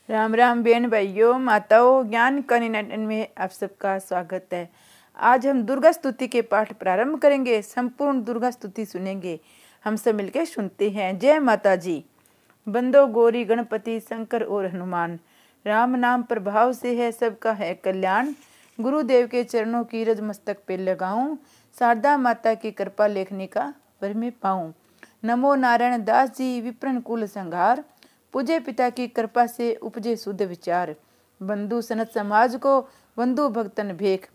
राम राम बहन भाइयों माताओं, ज्ञान कनिनेटन में आप सबका स्वागत है। आज हम दुर्गा स्तुति के पाठ प्रारंभ करेंगे। संपूर्ण दुर्गा स्तुति सुनेंगे। हम सब मिलकर सुनते हैं। जय माता जी। बंदो गौरी गणपति शंकर और हनुमान, राम नाम प्रभाव से है सबका है कल्याण। गुरुदेव के चरणों की रज मस्तक पे लगाऊं, शारदा माता की कृपा लेखने का वर में पाऊं। नमो नारायण दास जी विप्रन कुल संहार, पूजे पिता की कृपा से उपजे शुद्ध विचार। बंधु सनत समाज को बंधु भक्तन भेख,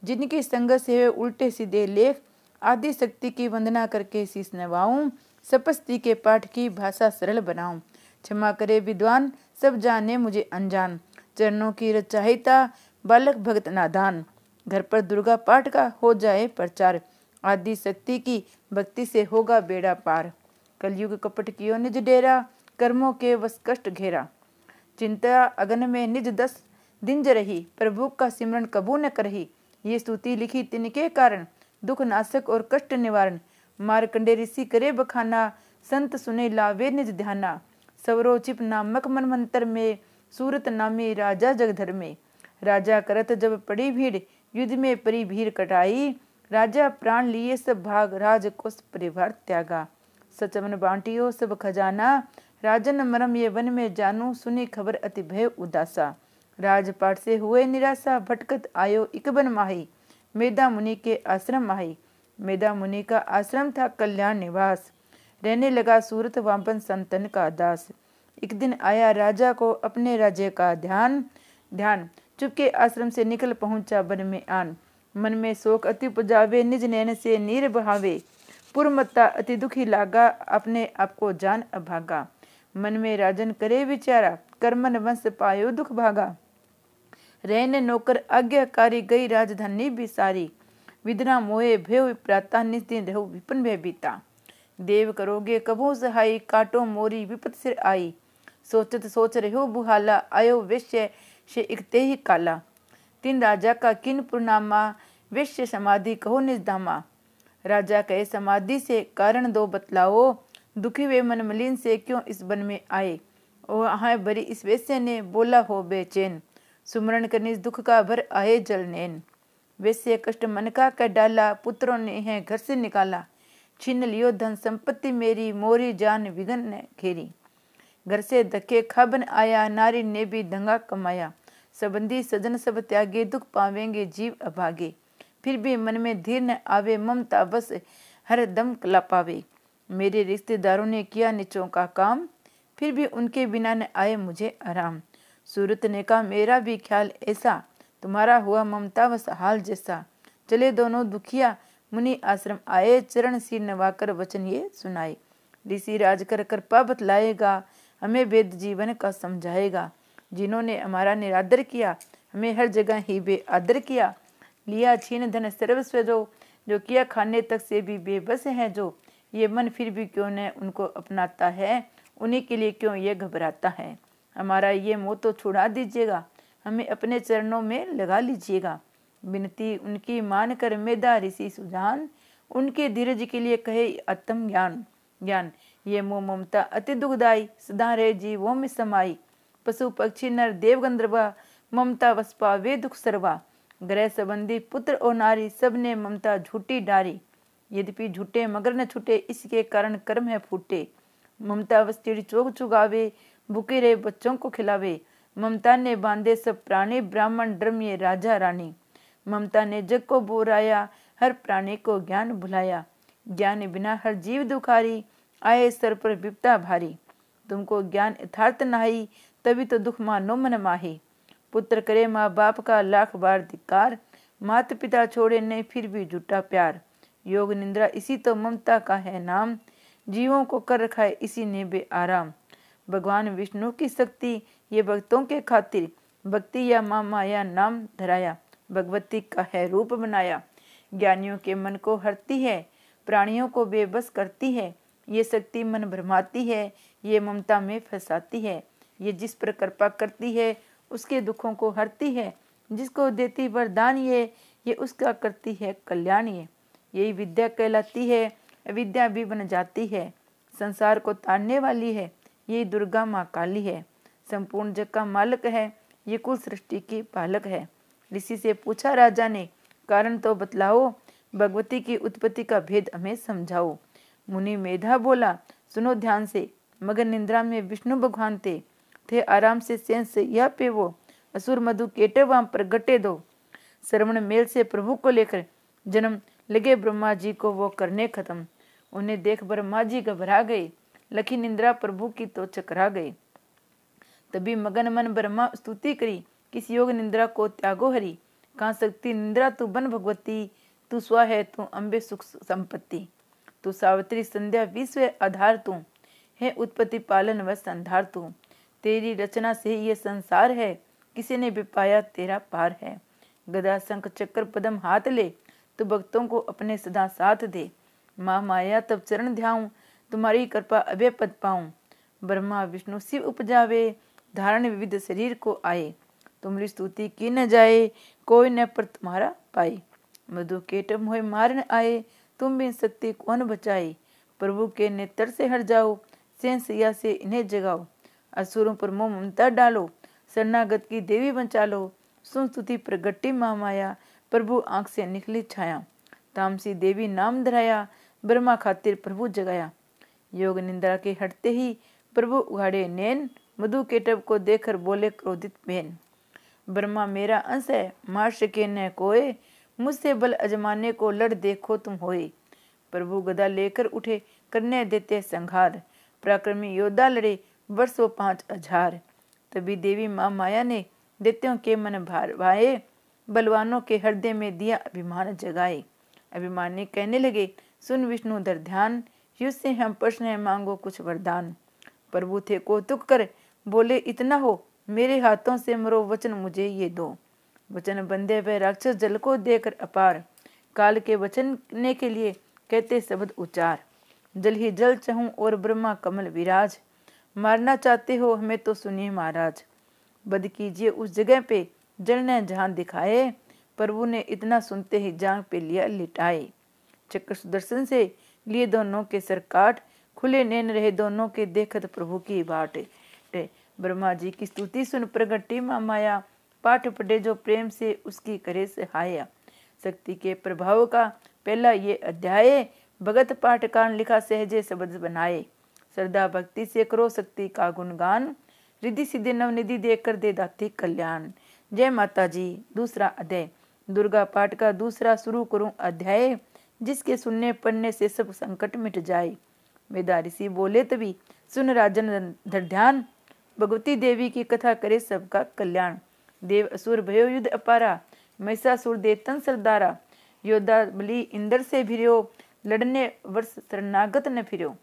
जिनकी संगत से उल्टे सीधे लेख। आदि शक्ति की वंदना करके शीस नवाऊं, सपस्ती के पाठ की भाषा सरल बनाऊं। क्षमा करे विद्वान सब जाने मुझे अनजान, चरणों की रचाहिता बालक भक्त नादान। घर पर दुर्गा पाठ का हो जाए प्रचार, आदि शक्ति की भक्ति से होगा बेड़ा पार। कलयुग कपट कियो निज डेरा, कर्मों के वश कष्ट घेरा। चिंता अगन में निज दस दिन रही, प्रभु का सिमरन कबू न करही। ये स्तुति लिखी तिनके कारण, दुख नाशक और कष्ट निवारण। मारकंडे ऋषि करे बखाना, संत सुने लावे निज ध्याना। सवरोचिप नामक मनमंत्र में, सूरत नामी राजा जगधर में। राजा करत जब पड़ी भीड़, युद्ध में परी भीड़ कटाई। राजा प्राण लिए सब भाग, राज कोष परिवार त्यागा। सचमन बांटियो सब खजाना, राजन मरम ये वन में जानू। सुनी खबर अति भय उदासा, राजपाट से हुए निराशा। भटकत आयो इक बन माही, मेधा मुनि के आश्रम माही। मेधा मुनि का आश्रम था कल्याण निवास, रहने लगा सूरत वामपन संतन का दास। एक दिन आया राजा को अपने राज्य का ध्यान, चुपके आश्रम से निकल पहुंचा वन में आन। मन में शोक अति उपजावे, निज नैन से नीर बहावे। पुरमत्ता अति दुखी लागा, अपने आप को जान अभागा। मन में राजन करे विचारा, कर्मन वंश पायो दुख भागा। रहने नौकर आज्ञाकारी, गई राजधानी बिसारी। विदना मोहे भय प्राता, निज दिन रहो विपन भय बीता। देव करोगे कबो सहाय, काटो मोरी विपत सिर आई। सोचत सोच रहो बुहाला, आयो वैश्य से एक ते ही काला। तीन राजा का किन पुरनामा, वैश्य समाधि कहो निज धामा। राजा कहे समाधि से कारण दो बतलाओ, दुखी वे मन मलिन से क्यों इस वन में आए। ओ हाँ भरी इस वैश्य ने बोला हो बेचैन, सुमरण करने इस दुख का भर आए जल नैन। वैश्य कष्ट मन का कर डाला, पुत्रों ने है घर से निकाला। छीन लियो धन संपत्ति मेरी, मोरी जान विघन ने घेरी। घर से धक्के खाबन आया, नारी ने भी दंगा कमाया। संबंधी सजन सब त्यागे, दुख पावेंगे जीव अभागे। फिर भी मन में धीर न आवे, ममता बस हर दम कला पावे। मेरे रिश्तेदारों ने किया नीचों का काम, फिर भी उनके बिना न आए मुझे आराम। सूरत ने कहा मेरा भी ख्याल ऐसा, तुम्हारा हुआ ममता वस हाल जैसा। चले दोनों दुखिया मुनि आश्रम आए, चरण सिर नवाकर वचन ये सुनाए। ऋषि राज कर कृपा बतलाएगा, हमें वेद जीवन का समझाएगा। जिन्होंने हमारा निरादर किया, हमें हर जगह ही बेआदर किया। लिया छीन धन सर्वस्व जो किया खाने तक से भी बेबस है जो। ये मन फिर भी क्यों न उनको अपनाता है, उन्हीं के लिए क्यों ये घबराता है। हमारा ये मोह तो छुड़ा दीजिएगा, हमें अपने चरणों में लगा लीजिएगा। विनती उनकी मान कर मेधा ऋषि सुजान, उनके धीरज के लिए कहे आत्म ज्ञान। ये मोह ममता अति दुखदाई, सदा रहे जीवों में समाई। पशु पक्षी नर देव गंधर्वा, ममता वस पावे दुख सर्वा। ग्रह संबंधी पुत्र और नारी, सब ने ममता झूठी डारी। यद्यपि झूठे मगर न छूटे, इसके कारण कर्म है फूटे। ममता वस चिड़ी चोक चुगावे, भूखे रहे बच्चों को खिलावे। ममता ने बांधे सब प्राणी, ब्राह्मण ड्रम ये राजा रानी। ममता ने जग को बोराया, हर प्राणी को ज्ञान भुलाया। ज्ञान बिना हर जीव दुखारी, आए सर पर विपदा भारी। तुमको ज्ञान यथार्थ नाही, तभी तो दुख मानो मन माही। पुत्र करे माँ बाप का लाख बार धिक्कार, माता पिता छोड़े नहीं फिर भी झूठा प्यार। योग निंद्रा इसी तो ममता का है नाम, जीवों को कर रखा है इसी ने बे आराम। भगवान विष्णु की शक्ति ये भक्तों के खातिर, भक्ति या माँ माया नाम धराया। भगवती का है रूप बनाया, ज्ञानियों के मन को हरती है, प्राणियों को बेबस करती है। ये शक्ति मन भरमाती है, ये ममता में फंसाती है। ये जिस पर कृपा करती है, उसके दुखों को हरती है। जिसको देती वरदान ये उसका करती है कल्याण। यही विद्या कहलाती है, अविद्या भी बन जाती है। संसार को तारने वाली है, यही दुर्गा माँ काली है। संपूर्ण जग का मालिक है, ये कुल सृष्टि की पालक है। ऋषि से पूछा राजा ने, कारण तो बतलाओ, भगवती की उत्पत्ति का भेद हमें समझाओ। मुनि मेधा बोला, सुनो ध्यान से, मगन निंद्रा में विष्णु भगवान थे आराम से सेन से या पे वो असुर मधु केटे वहां प्रगटे दो। श्रवण मेल से प्रभु को लेकर जन्म लगे ब्रह्मा जी को वो करने खत्म। उन्हें देख ब्रह्मा जी घबरा गए, लखी निंद्रा प्रभु की तो चकरा गए। तभी मगन मन ब्रह्मा स्तुति करी, किस योग निंद्रा को त्यागो हरि। कहाँ सकती निंद्रा तू बन भगवती, तू स्वा है तू अम्बे सुख संपत्ति। तू सावित्री संध्या विश्व आधार तू है, उत्पत्ति पालन व संधार तू। तेरी रचना से ये संसार है, किसी ने भी पाया तेरा पार है। गदा शंख चक्र पदम हाथ ले, तू भक्तों को अपने सदा साथ दे। माँ माया तब चरण ध्याऊं, तुम्हारी कृपा अभय पद पाऊं। ब्रह्मा विष्णु शिव उपजावे, धारण विविध शरीर को आए। तुम्हारी स्तुति की न जाए, कोई न पर तुम्हारा पाए। मधु केट मोह मारन आए, तुम भी शक्ति कौन बचाए। प्रभु के नेत्र से हट जाओ, सेन सिया से इन्हें जगाओ। असुरों पर मोह ममता डालो, शरणागत की देवी बचा लो। सुन स्तुति प्रगटी माँ माया, प्रभु आंख से निकली छाया। तामसी देवी नाम धराया, ब्रह्मा खातिर प्रभु जगाया। योग निंद्रा के हटते ही प्रभु उघाड़े नैन, मधु केटव को देखकर बोले क्रोधित बेन। ब्रह्मा मेरा अंश है, मार सके न कोई, मुझसे बल अजमाने को लड़ देखो तुम होए। प्रभु गदा लेकर उठे, करने देते संहार। पराक्रमी योद्धा लड़े, वर्षों 5000। तभी देवी माँ माया ने दैत्यों के मन भार भाए, बलवानों के हृदय में दिया अभिमान जगाए। अभिमानी कहने लगे, सुन विष्णु धर ध्यान, युद्ध से हम प्रश्न है मांगो कुछ वरदान। प्रभु थे कौतुक कर बोले, इतना हो, मेरे हाथों से मरो वचन मुझे ये दो। वचन बंदे वे राक्षस जल को देकर अपार, काल के वचन ने के लिए कहते शब्द उच्चार। जल ही जल चहूं और ब्रह्मा कमल विराज, मारना चाहते हो हमें तो सुनिए महाराज। बद कीजिए उस जगह पे जल ने जहां दिखाए, प्रभु ने इतना सुनते ही जांग पे लिया लिटाए। चक्र सुदर्शन से लिए दोनों के सर काट, खुले नैन रहे दोनों के देखत प्रभु की बाट। ब्रह्मा जी की स्तुति सुन प्रगटी माँ माया, पाठ पढ़े जो प्रेम से उसकी करे सहाया। शक्ति के प्रभाव का पहला ये अध्याय, भगत पाठकान लिखा सहजे शब्द बनाए। श्रद्धा भक्ति से करो शक्ति का गुणगान, रिद्धि सिद्धि नवनिधि देकर दे दाती कल्याण। जय माता जी। दूसरा अध्याय, दुर्गा पाठ का दूसरा शुरू करूं अध्याय, जिसके सुनने पढ़ने से सब संकट मिट जाए। वेदा ऋषि बोले तभी सुन राजन धर ध्यान, भगवती देवी की कथा करे सबका कल्याण। देव असुर भयो युद्ध अपारा, महिषासुर देतन सरदारा। योद्धा बलि इंद्र से भिर्यो, लड़ने वर्ष शरणागत न फिर्यो।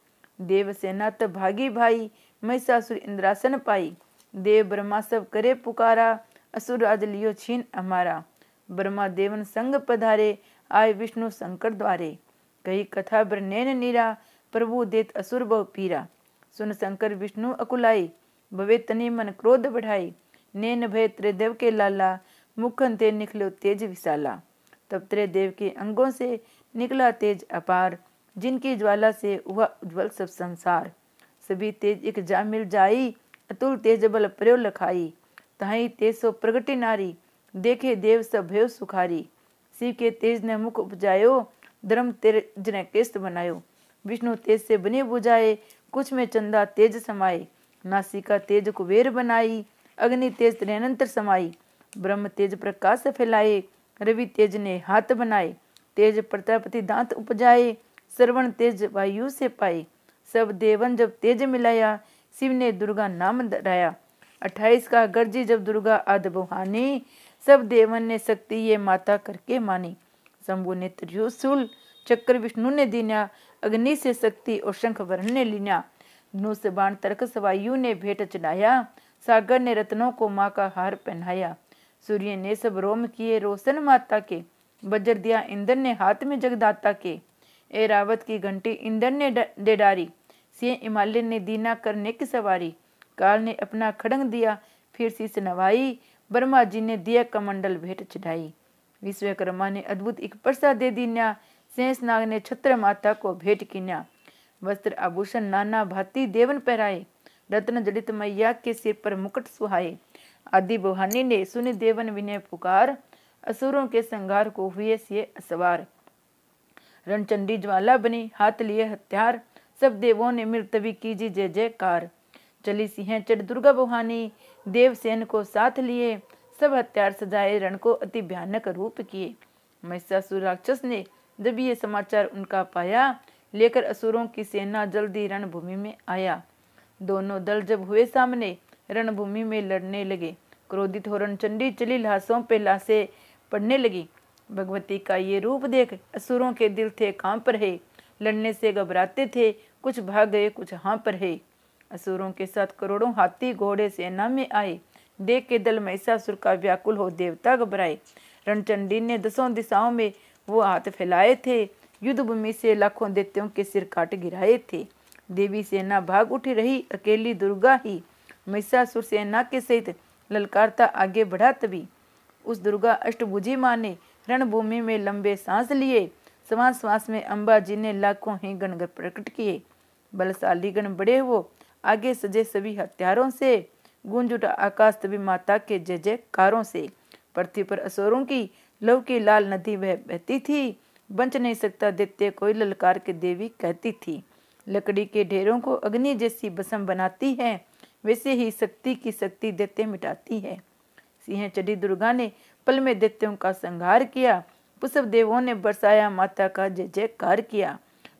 देव सेना तब भागी भाई, महिषासुर इंद्रासन पाई। देव ब्रह्मा सब करे पुकारा, असुर राज लियो छीन हमारा। ब्रह्मा देवन संग पधारे, आए विष्णु शंकर द्वारे। कही कथा ब्रनैन नीरा, प्रभु देत असुर बहु पीरा। सुन शंकर विष्णु अकुलाई, भवे तनि मन क्रोध बढ़ाई। नैन भय त्रिदेव के लाला, मुखन ते निकलो तेज विशाला। तब त्रिदेव के अंगों से निकला तेज अपार, जिनकी ज्वाला से हुआ उज्ज्वल सब संसार। सभी तेज एक जा मिल जाई, अतुल तेज बल प्रयो लखाई। तहाई तेज सो प्रगति नारी, देखे देव सब भयो सुखारी। शिव के तेज ने मुख उपजायो, धर्म तेज ने केस्त बनायो। विष्णु तेज से बने बुझाए, कुछ में चंदा तेज समाये। नासिका तेज कुबेर बनाई, अग्नि तेज त्रिनंतर समाई। ब्रह्म तेज प्रकाश फैलाए, रवि तेज ने हाथ बनाए। तेज प्रतापति दांत उपजाए, श्रवण तेज वायु से पाए। सब देवन जब तेज मिलाया, शिव ने दुर्गा नाम धराया। 28 का गर्जी जब दुर्गा आद बुहानी, सब देवन ने शक्ति ये माता करके मानी। शंभु ने त्रिशूल चक्र विष्णु ने दीना, अग्नि से शक्ति और शंख वरुण ने लीना। धनुष बाण तर्कस वायु ने भेंट चढ़ाया, सागर ने रत्नों को माँ का हार पहनाया। सूर्य ने सब रोम किए रोशन माता के, वज्र दिया इंद्र ने हाथ में जगदाता के। ए रावत की घंटी इंद्र ने दे डारी, सिंह हिमालय ने दीना करने की सवारी। काल ने अपना खड़ंग दिया, फिर शीश नवाई। ब्रह्मा जी ने दिया कमंडल भेंट चढ़ाई। विश्वकर्मा ने अद्भुत एक प्रसाद दे दीन्या, शेष नाग ने छत्र माता को भेंट कीन्या। वस्त्र आभूषण नाना भांति देवन पहराए, रत्न जड़ित मैया के सिर पर मुकुट सुहाए। आदि भवानी ने सुनि देवन विनय पुकार, असुरों के संगार को हुए से असवार। रणचंडी ज्वाला बनी हाथ लिए हथियार, सब देवों ने मिल तभी कीजी जय जयकार। चली सिंह चढ़ दुर्गा भवानी, देवसेन को साथ लिए, सब हथियार सजाए रण को अति भयानक रूप किए। महिषासुर राक्षस ने जब ये समाचार उनका पाया, लेकर असुरों की सेना जल्दी रणभूमि में आया। दोनों दल जब हुए सामने, रणभूमि में लड़ने लगे। क्रोधित हो रणचंडी चली, लाशों पे लाशें पड़ने लगी। भगवती का ये रूप देख असुरों के दिल थे कांप रहे, लड़ने से घबराते थे, कुछ भाग गए कुछ हाँप रहे। असुरों के साथ करोड़ों हाथी घोड़े सेना में आए। देख के दल महिषासुर का व्याकुल हो देवता घबराए। रणचंडी ने 10 दिशाओं में वो हाथ फैलाए थे, युद्ध भूमि से लाखों दैत्यों के सिर काट गिराए थे। देवी सेना भाग उठी रही, अकेली दुर्गा ही महिषासुर सेना के सहित ललकारता आगे बढ़ा। तभी उस दुर्गा अष्टभुजी माँ ने रणभूमि में लंबे सांस लिए। श्वास श्वास में अम्बा जी ने लाखों ही गण प्रकट किए। बलशाली गण बड़े वो आगे सजे सभी हथियारों से, गूंज उठा आकाश तभी माता के जय जयकारों से। पृथ्वी पर असुरों की लव की लाल नदी वह बहती थी, बच नहीं सकता दैत्य कोई ललकार के देवी कहती थी। लकड़ी के ढेरों को अग्नि जैसी भस्म बनाती है, वैसे ही शक्ति की शक्ति दैत्य मिटाती है। सिंह चढ़ी दुर्गा ने पल में दैत्यों का संहार किया। पुष्प देवों ने बरसाया माता का जय जयकार किया।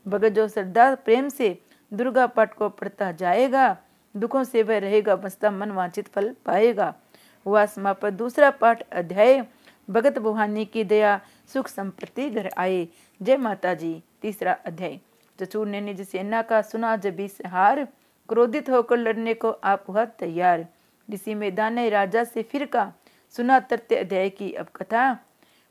भगत जो श्रद्धा प्रेम से दुर्गा पाठ को पढ़ता जाएगा, दुखों से वह रहेगा बसता, मन वांछित फल पाएगा। हुआ समापन दूसरा पाठ अध्याय। भगत भवानी की दया सुख संपत्ति घर आए। जय माता जी। तीसरा अध्याय। चचूर ने निज सेना का सुना जबी सहार, क्रोधित होकर लड़ने को आप हुआ तैयार। ऋषि मैदान राजा से फिर का सुना तरते अध्याय की अब कथा।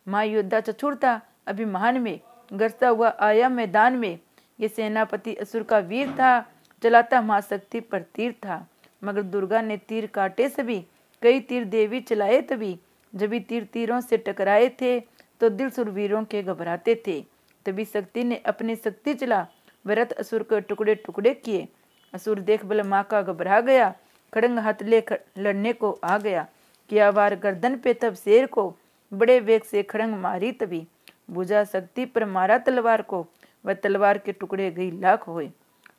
माँ योद्धा चचूरता अभिमान में गरजता हुआ आया मैदान में। ये सेनापति असुर का वीर था, चलाता महाशक्ति पर तीर था। मगर दुर्गा ने तीर काटे सभी, कई तीर देवी चलाए तभी। जब तीर तीरों से टकराए थे तो दिल सुरवीरों के घबराते थे। तभी शक्ति ने अपनी शक्ति चला, भरत असुर के टुकड़े टुकड़े किए। असुर देख बल माँ का घबरा गया, खड़ंग हाथ ले लड़ने को आ गया। किया वार गर्दन पे तब शेर को, बड़े वेग से खड़ंग मारी तभी। भुजा शक्ति पर मारा तलवार को, वह तलवार के टुकड़े गई लाख हुए।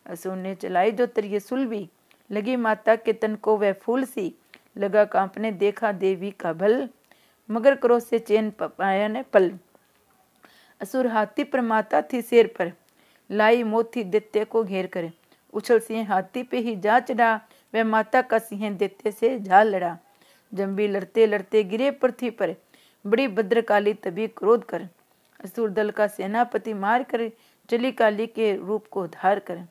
असुर ने चलाई जो त्रिशूल भी, लगी माता के तन को वह फूल सी। लगा कांपने देखा देवी का बल, मगर क्रोध से चैन पाया न पल। असुर हाथी पर माता थी शेर पर, लाई मोती दैत्य को घेर कर। उछल सिंह हाथी पे ही जा चढ़ा, वह माता का सिंह दैत्य से जा लड़ा। जंबी लड़ते लड़ते गिरे पृथ्वी पर, बड़ी भद्रकाली तभी क्रोध कर। असुर दल का सेनापति मार कर, चली काली के रूप को धार कर।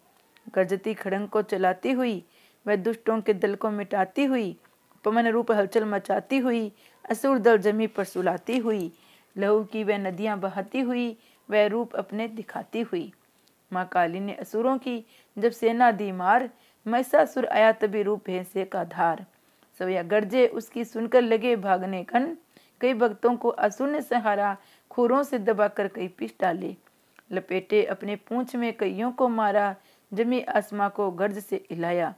गर्जती खड़ंग को चलाती हुई, वह दुष्टों के दल को मिटाती हुई। पवन रूप हलचल मचाती हुई, असुर दल जमी पर सुलाती हुई। लहू की वह नदियां बहाती हुई, वह रूप अपने दिखाती हुई। माँ काली ने असुरों की जब सेना दी मार, महिषासुर आया तभी रूप भैंसे का धार। सवैया गर्जे उसकी सुनकर लगे भागने कन, कई भक्तों को असुर ने सहारा, खूरों से दबाकर कई पीस डाले। लपेटे अपने पूंछ में कईयों को मारा, जमी आसमां को गर्ज से हिलाया।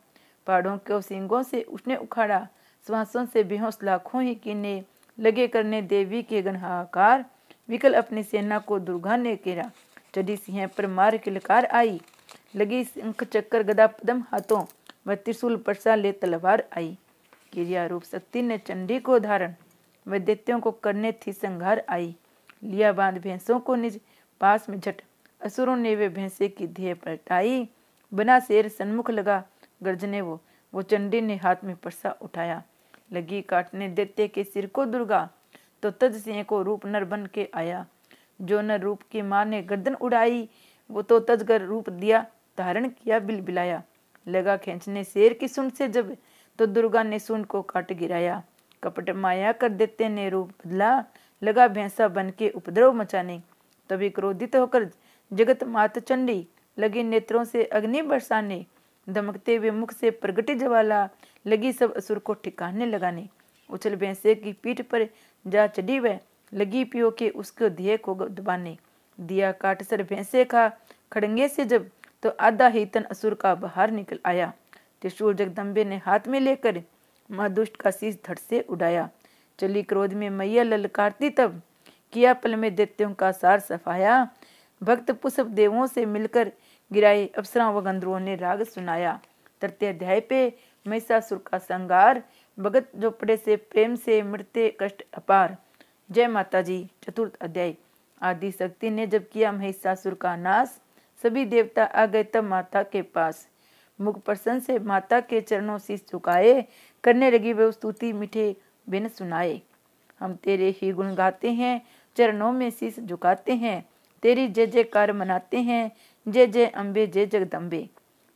पहाड़ों को सींगों से उसने उखाड़ा, श्वासों से बेहोश लाखों ही कीने। लगे करने देवी के गण हाहाकार, विकल अपनी सेना को दुर्गा ने घेरा। चढ़ी सिंह पर मार किलकार आई, लगी शंख चक्कर गदा पद्म हाथों, वह त्रिशूल परसा ले तलवार आई। क्रिया रूप शक्ति ने चंडी को धारण, वह दैत्यों को करने थी संहार आई। लिया बांध भैंसों को निज पास में झट, असुरों ने वे भैंसे की ध्येय पलटाई। बना शेर सन्मुख लगा गर्जने वो चंडी ने हाथ में परसा उठाया। लगी काटने दैत्य के सिर को दुर्गा, तो तज सिंह को रूप नर बन के आया। जो नर रूप की माँ ने गर्दन उड़ाई, वो तो तजगर रूप दिया धारण किया बिलबिलाया। लगा खींचने शेर की सूंड से जब, तो दुर्गा ने सूंड को काट गिराया। कपट माया कर दैत्य ने रूप बदला, लगा भैंसा बन के उपद्रव मचाने। तभी क्रोधित होकर जगत मात चंडी, लगी नेत्रों से अग्नि बरसाने। दमकते हुए मुख से प्रगटी ज्वाला, लगी सब असुर को ठिकाने लगाने। उछल भैंसे की पीठ पर जा चढ़ी वह, लगी पियो के उसको ध्येय को दबाने। दिया काट सर भैंसे का खड़ंगे से जब, तो आधा ही तन असुर का बाहर निकल आया। त्रिशूल जगदम्बे ने हाथ में लेकर माँ दुष्ट का शीश धड़ से उड़ाया। चली क्रोध में मैया ललकारती तब किया पल में दैत्यों का सार सफाया। भक्त पुष्प देवों से मिलकर गिराए अप्सराओं व गंधर्वों ने राग सुनाया। तृतीय अध्याय पे महिषासुर का संगार, भगत जो पड़े से प्रेम से मृत्य कष्ट अपार। जय माता जी। चतुर्थ अध्याय। आदि शक्ति ने जब किया महिषासुर का नाश, सभी देवता आ गए तब माता के पास। मुख प्रसन्न से माता के चरणों शीश झुकाए, करने लगी वे स्तुति मीठे बिन सुनाए। हम तेरे ही गुण गाते हैं, चरणों में शीश झुकाते हैं, तेरी जय जयकार मनाते हैं। जय जय अम्बे जय जगदम्बे,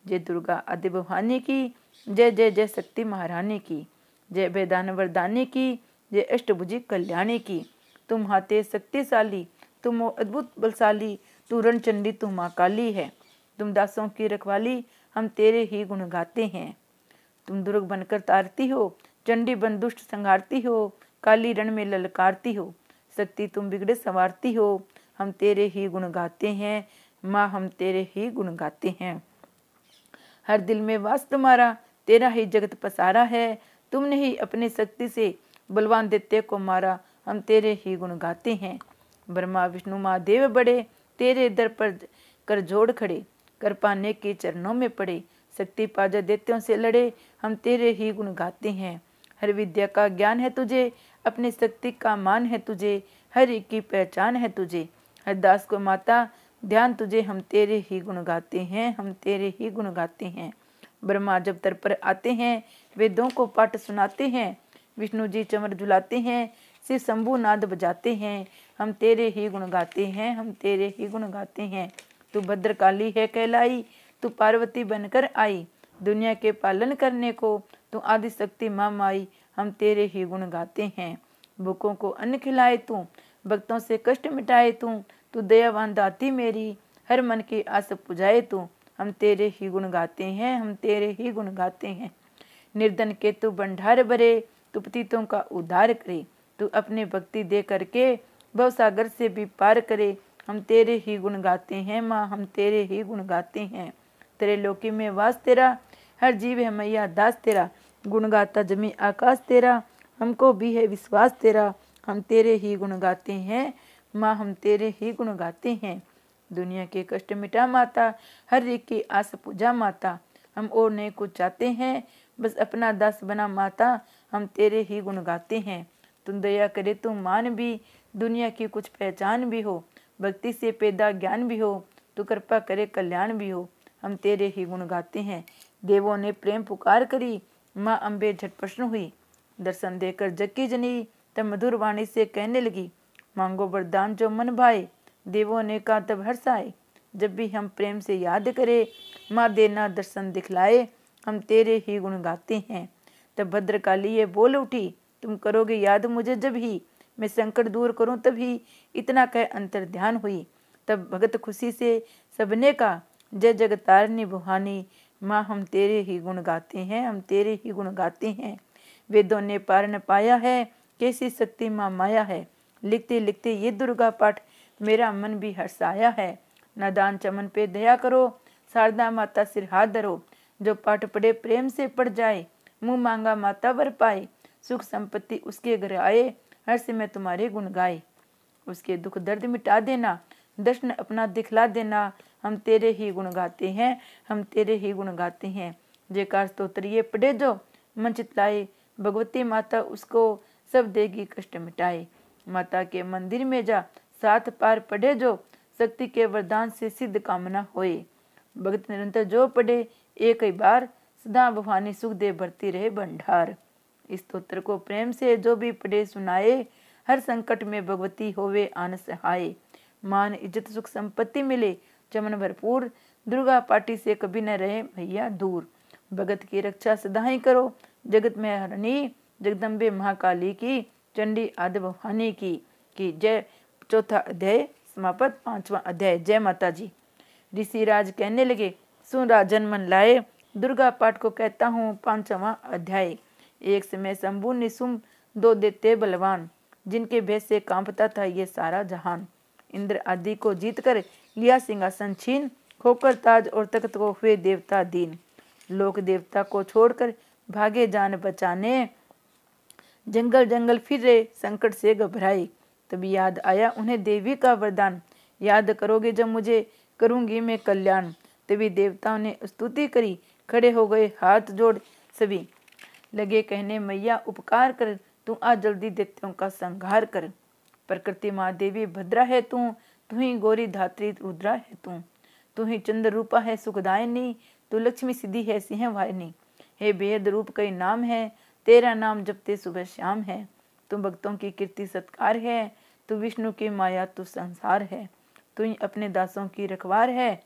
जय दुर्गा आदि भवानी की, जय जय जय शक्ति महारानी की, जय वैदान वरदानी की, जय अष्टभुजी कल्याणी की। तुम हाथे शक्तिशाली, तुम हो अद्भुत बलशाली, तू रणचंडी तू माँ काली है। तुम दासों की रखवाली, हम तेरे ही गुण गाते हैं। तुम दुर्ग बनकर तारती हो, चंडी बन दुष्ट संहारती हो, काली रण में ललकारती हो, शक्ति तुम बिगड़े संवारती हो। हम तेरे ही गुण गाते हैं माँ, हम तेरे ही गुण गाते हैं। हर दिल में वास तुम्हारा, तेरा ही जगत पसारा है। तुमने ही अपने शक्ति से बलवान दैत्य को मारा, हम तेरे ही गुण गाते हैं। ब्रह्मा विष्णु महादेव बड़े, तेरे दर पर कर जोड़ खड़े, कर पाने के चरणों में पड़े, शक्ति पाजा दैत्यों से लड़े, हम तेरे ही गुण गाते हैं। हर विद्या का ज्ञान है तुझे, अपनी शक्ति का मान है तुझे, हर एक की पहचान है तुझे। हर दास को माता ध्यान तुझे, हम तेरे ही गुण गाते हैं, हम तेरे ही गुण गाते हैं। ब्रह्मा जब दर पर आते हैं, वेदों को पाठ सुनाते हैं, विष्णु जी चमर झुलाते हैं, शिव शंभु नाद बजाते हैं, हम तेरे ही गुण गाते हैं, हम तेरे ही गुण गाते हैं। तू भद्रकाली है कहलाई, तू पार्वती बनकर आई, दुनिया के पालन करने को तू आदि शक्ति माँ माई, हम तेरे ही गुण गाते हैं। भूखों को अन्न खिलाए तू, भक्तों से कष्ट मिटाए तू दयावान दाती मेरी, हर मन की आस पुजाए तू, हम तेरे ही गुण गाते हैं, हम तेरे ही गुण गाते हैं। निर्धन के तू भंडार भरे, तू पतितों का उद्धार करे, तू अपने भक्ति दे करके भवसागर से भी पार करे, हम तेरे ही गुण गाते हैं माँ, हम तेरे ही गुण गाते हैं। तेरे लोकी में वास तेरा, हर जीव है मैया दास तेरा, गुण गाता जमी आकाश तेरा, हमको भी है विश्वास तेरा, हम तेरे ही गुण गाते हैं माँ, हम तेरे ही गुण गाते हैं। दुनिया के कष्ट मिटा माता, हर एक की आस पूजा माता, हम और नहीं कुछ चाहते हैं, बस अपना दास बना माता, हम तेरे ही गुण गाते हैं। तुम दया करे तुम मान भी, दुनिया की कुछ पहचान भी हो, भक्ति से पैदा ज्ञान भी हो, तू कृपा करे कल्याण भी हो, हम तेरे ही गुण गाते हैं। देवों ने प्रेम पुकार करी, माँ अम्बे झट प्रश्न हुई, दर्शन देकर जग की जनी, तब मधुर वाणी से कहने लगी, मांगो वरदान जो मन भाए। देवों ने कहा तब हर्षाए, जब भी हम प्रेम से याद करे, माँ देना दर्शन दिखलाए, हम तेरे ही गुण गाते हैं। तब भद्रकाली ये बोल उठी, तुम करोगे याद मुझे जब ही, मैं संकट दूर करूं तभी, इतना कह अंतर ध्यान हुई। तब भगत खुशी से सबने कहा, जय जगतारिणी भवानी, माँ हम तेरे ही गुण गाते हैं, हम तेरे ही गुण गाते हैं। वेदों ने पार न पाया है, कैसी शक्ति माँ माया है, लिखते लिखते ये दुर्गा पाठ मेरा मन भी हर्षाया है। नादान चमन पे दया करो, शारदा माता सिर हाथ धरो, जो पाठ पढ़े प्रेम से पढ़ जाए, मुँह मांगा माता वर पाए, सुख संपत्ति उसके घर आए, हर से मैं तुम्हारे गुण गाए। उसके दुख दर्द मिटा देना, दर्शन अपना दिखला देना, हम तेरे ही गुण गाते हैं, हम तेरे ही गुण गाते हैं। जयकार स्तोत्र ये पढ़े जो मन चितलाए, भगवती माता उसको सब देगी कष्ट मिटाए। माता के मंदिर में जा, साथ पार पढ़े जो, शक्ति के वरदान से सिद्ध कामना होए। भगत निरंतर जो पढ़े एक ही बार, सदा भवानी सुख दे भरती रहे भंडार। इस स्तोत्र को प्रेम से जो भी पढ़े सुनाए, हर संकट में भगवती होवे आन सहाय। मान इज्जत सुख संपत्ति मिले, चमन भरपूर, दुर्गा पाटी से कभी न रहे भैया दूर। भगत की रक्षा सदा ही करो, जगत में हरणी, जगदम्बे महाकाली की, चंडी आदि भवानी की जय। चौथा अध्याय समाप्त। पांचवा अध्याय। जय माता जी। ऋषिराज कहने लगे, सुन राजन मन लाए, दुर्गा पाठ को कहता हूँ पांचवा अध्याय। एक समय शंभु निशुम दो दैत्य बलवान, जिनके भेद से कांपता था ये सारा जहान। इंद्र आदि को जीत कर लिया सिंहासन छीन, खोकर ताज और तख्त को हुए देवता दीन। लोक देवता को छोड़कर भागे जान बचाने, जंगल जंगल फिर रहे संकट से घबराए। तभी याद आया उन्हें देवी का वरदान, याद करोगे जब मुझे करूंगी मैं कल्याण। तभी देवताओं ने स्तुति करी, खड़े हो गए हाथ जोड़ सभी, लगे कहने मैया उपकार कर, तू आ जल्दी दैत्यों का संहार कर। प्रकृति माँ देवी भद्रा है तू ही गौरी धात्री रुद्रा है तू ही चंद्र रूपा है सुखदायिनी, तू लक्ष्मी सिद्धि है सिंह वाहिनी। हे बेहद रूप कई नाम है, तेरा नाम जपते सुबह शाम है। तू भक्तों की कीर्ति सत्कार है, तू विष्णु की माया तू संसार है। तू ही अपने दासों की रखवार है,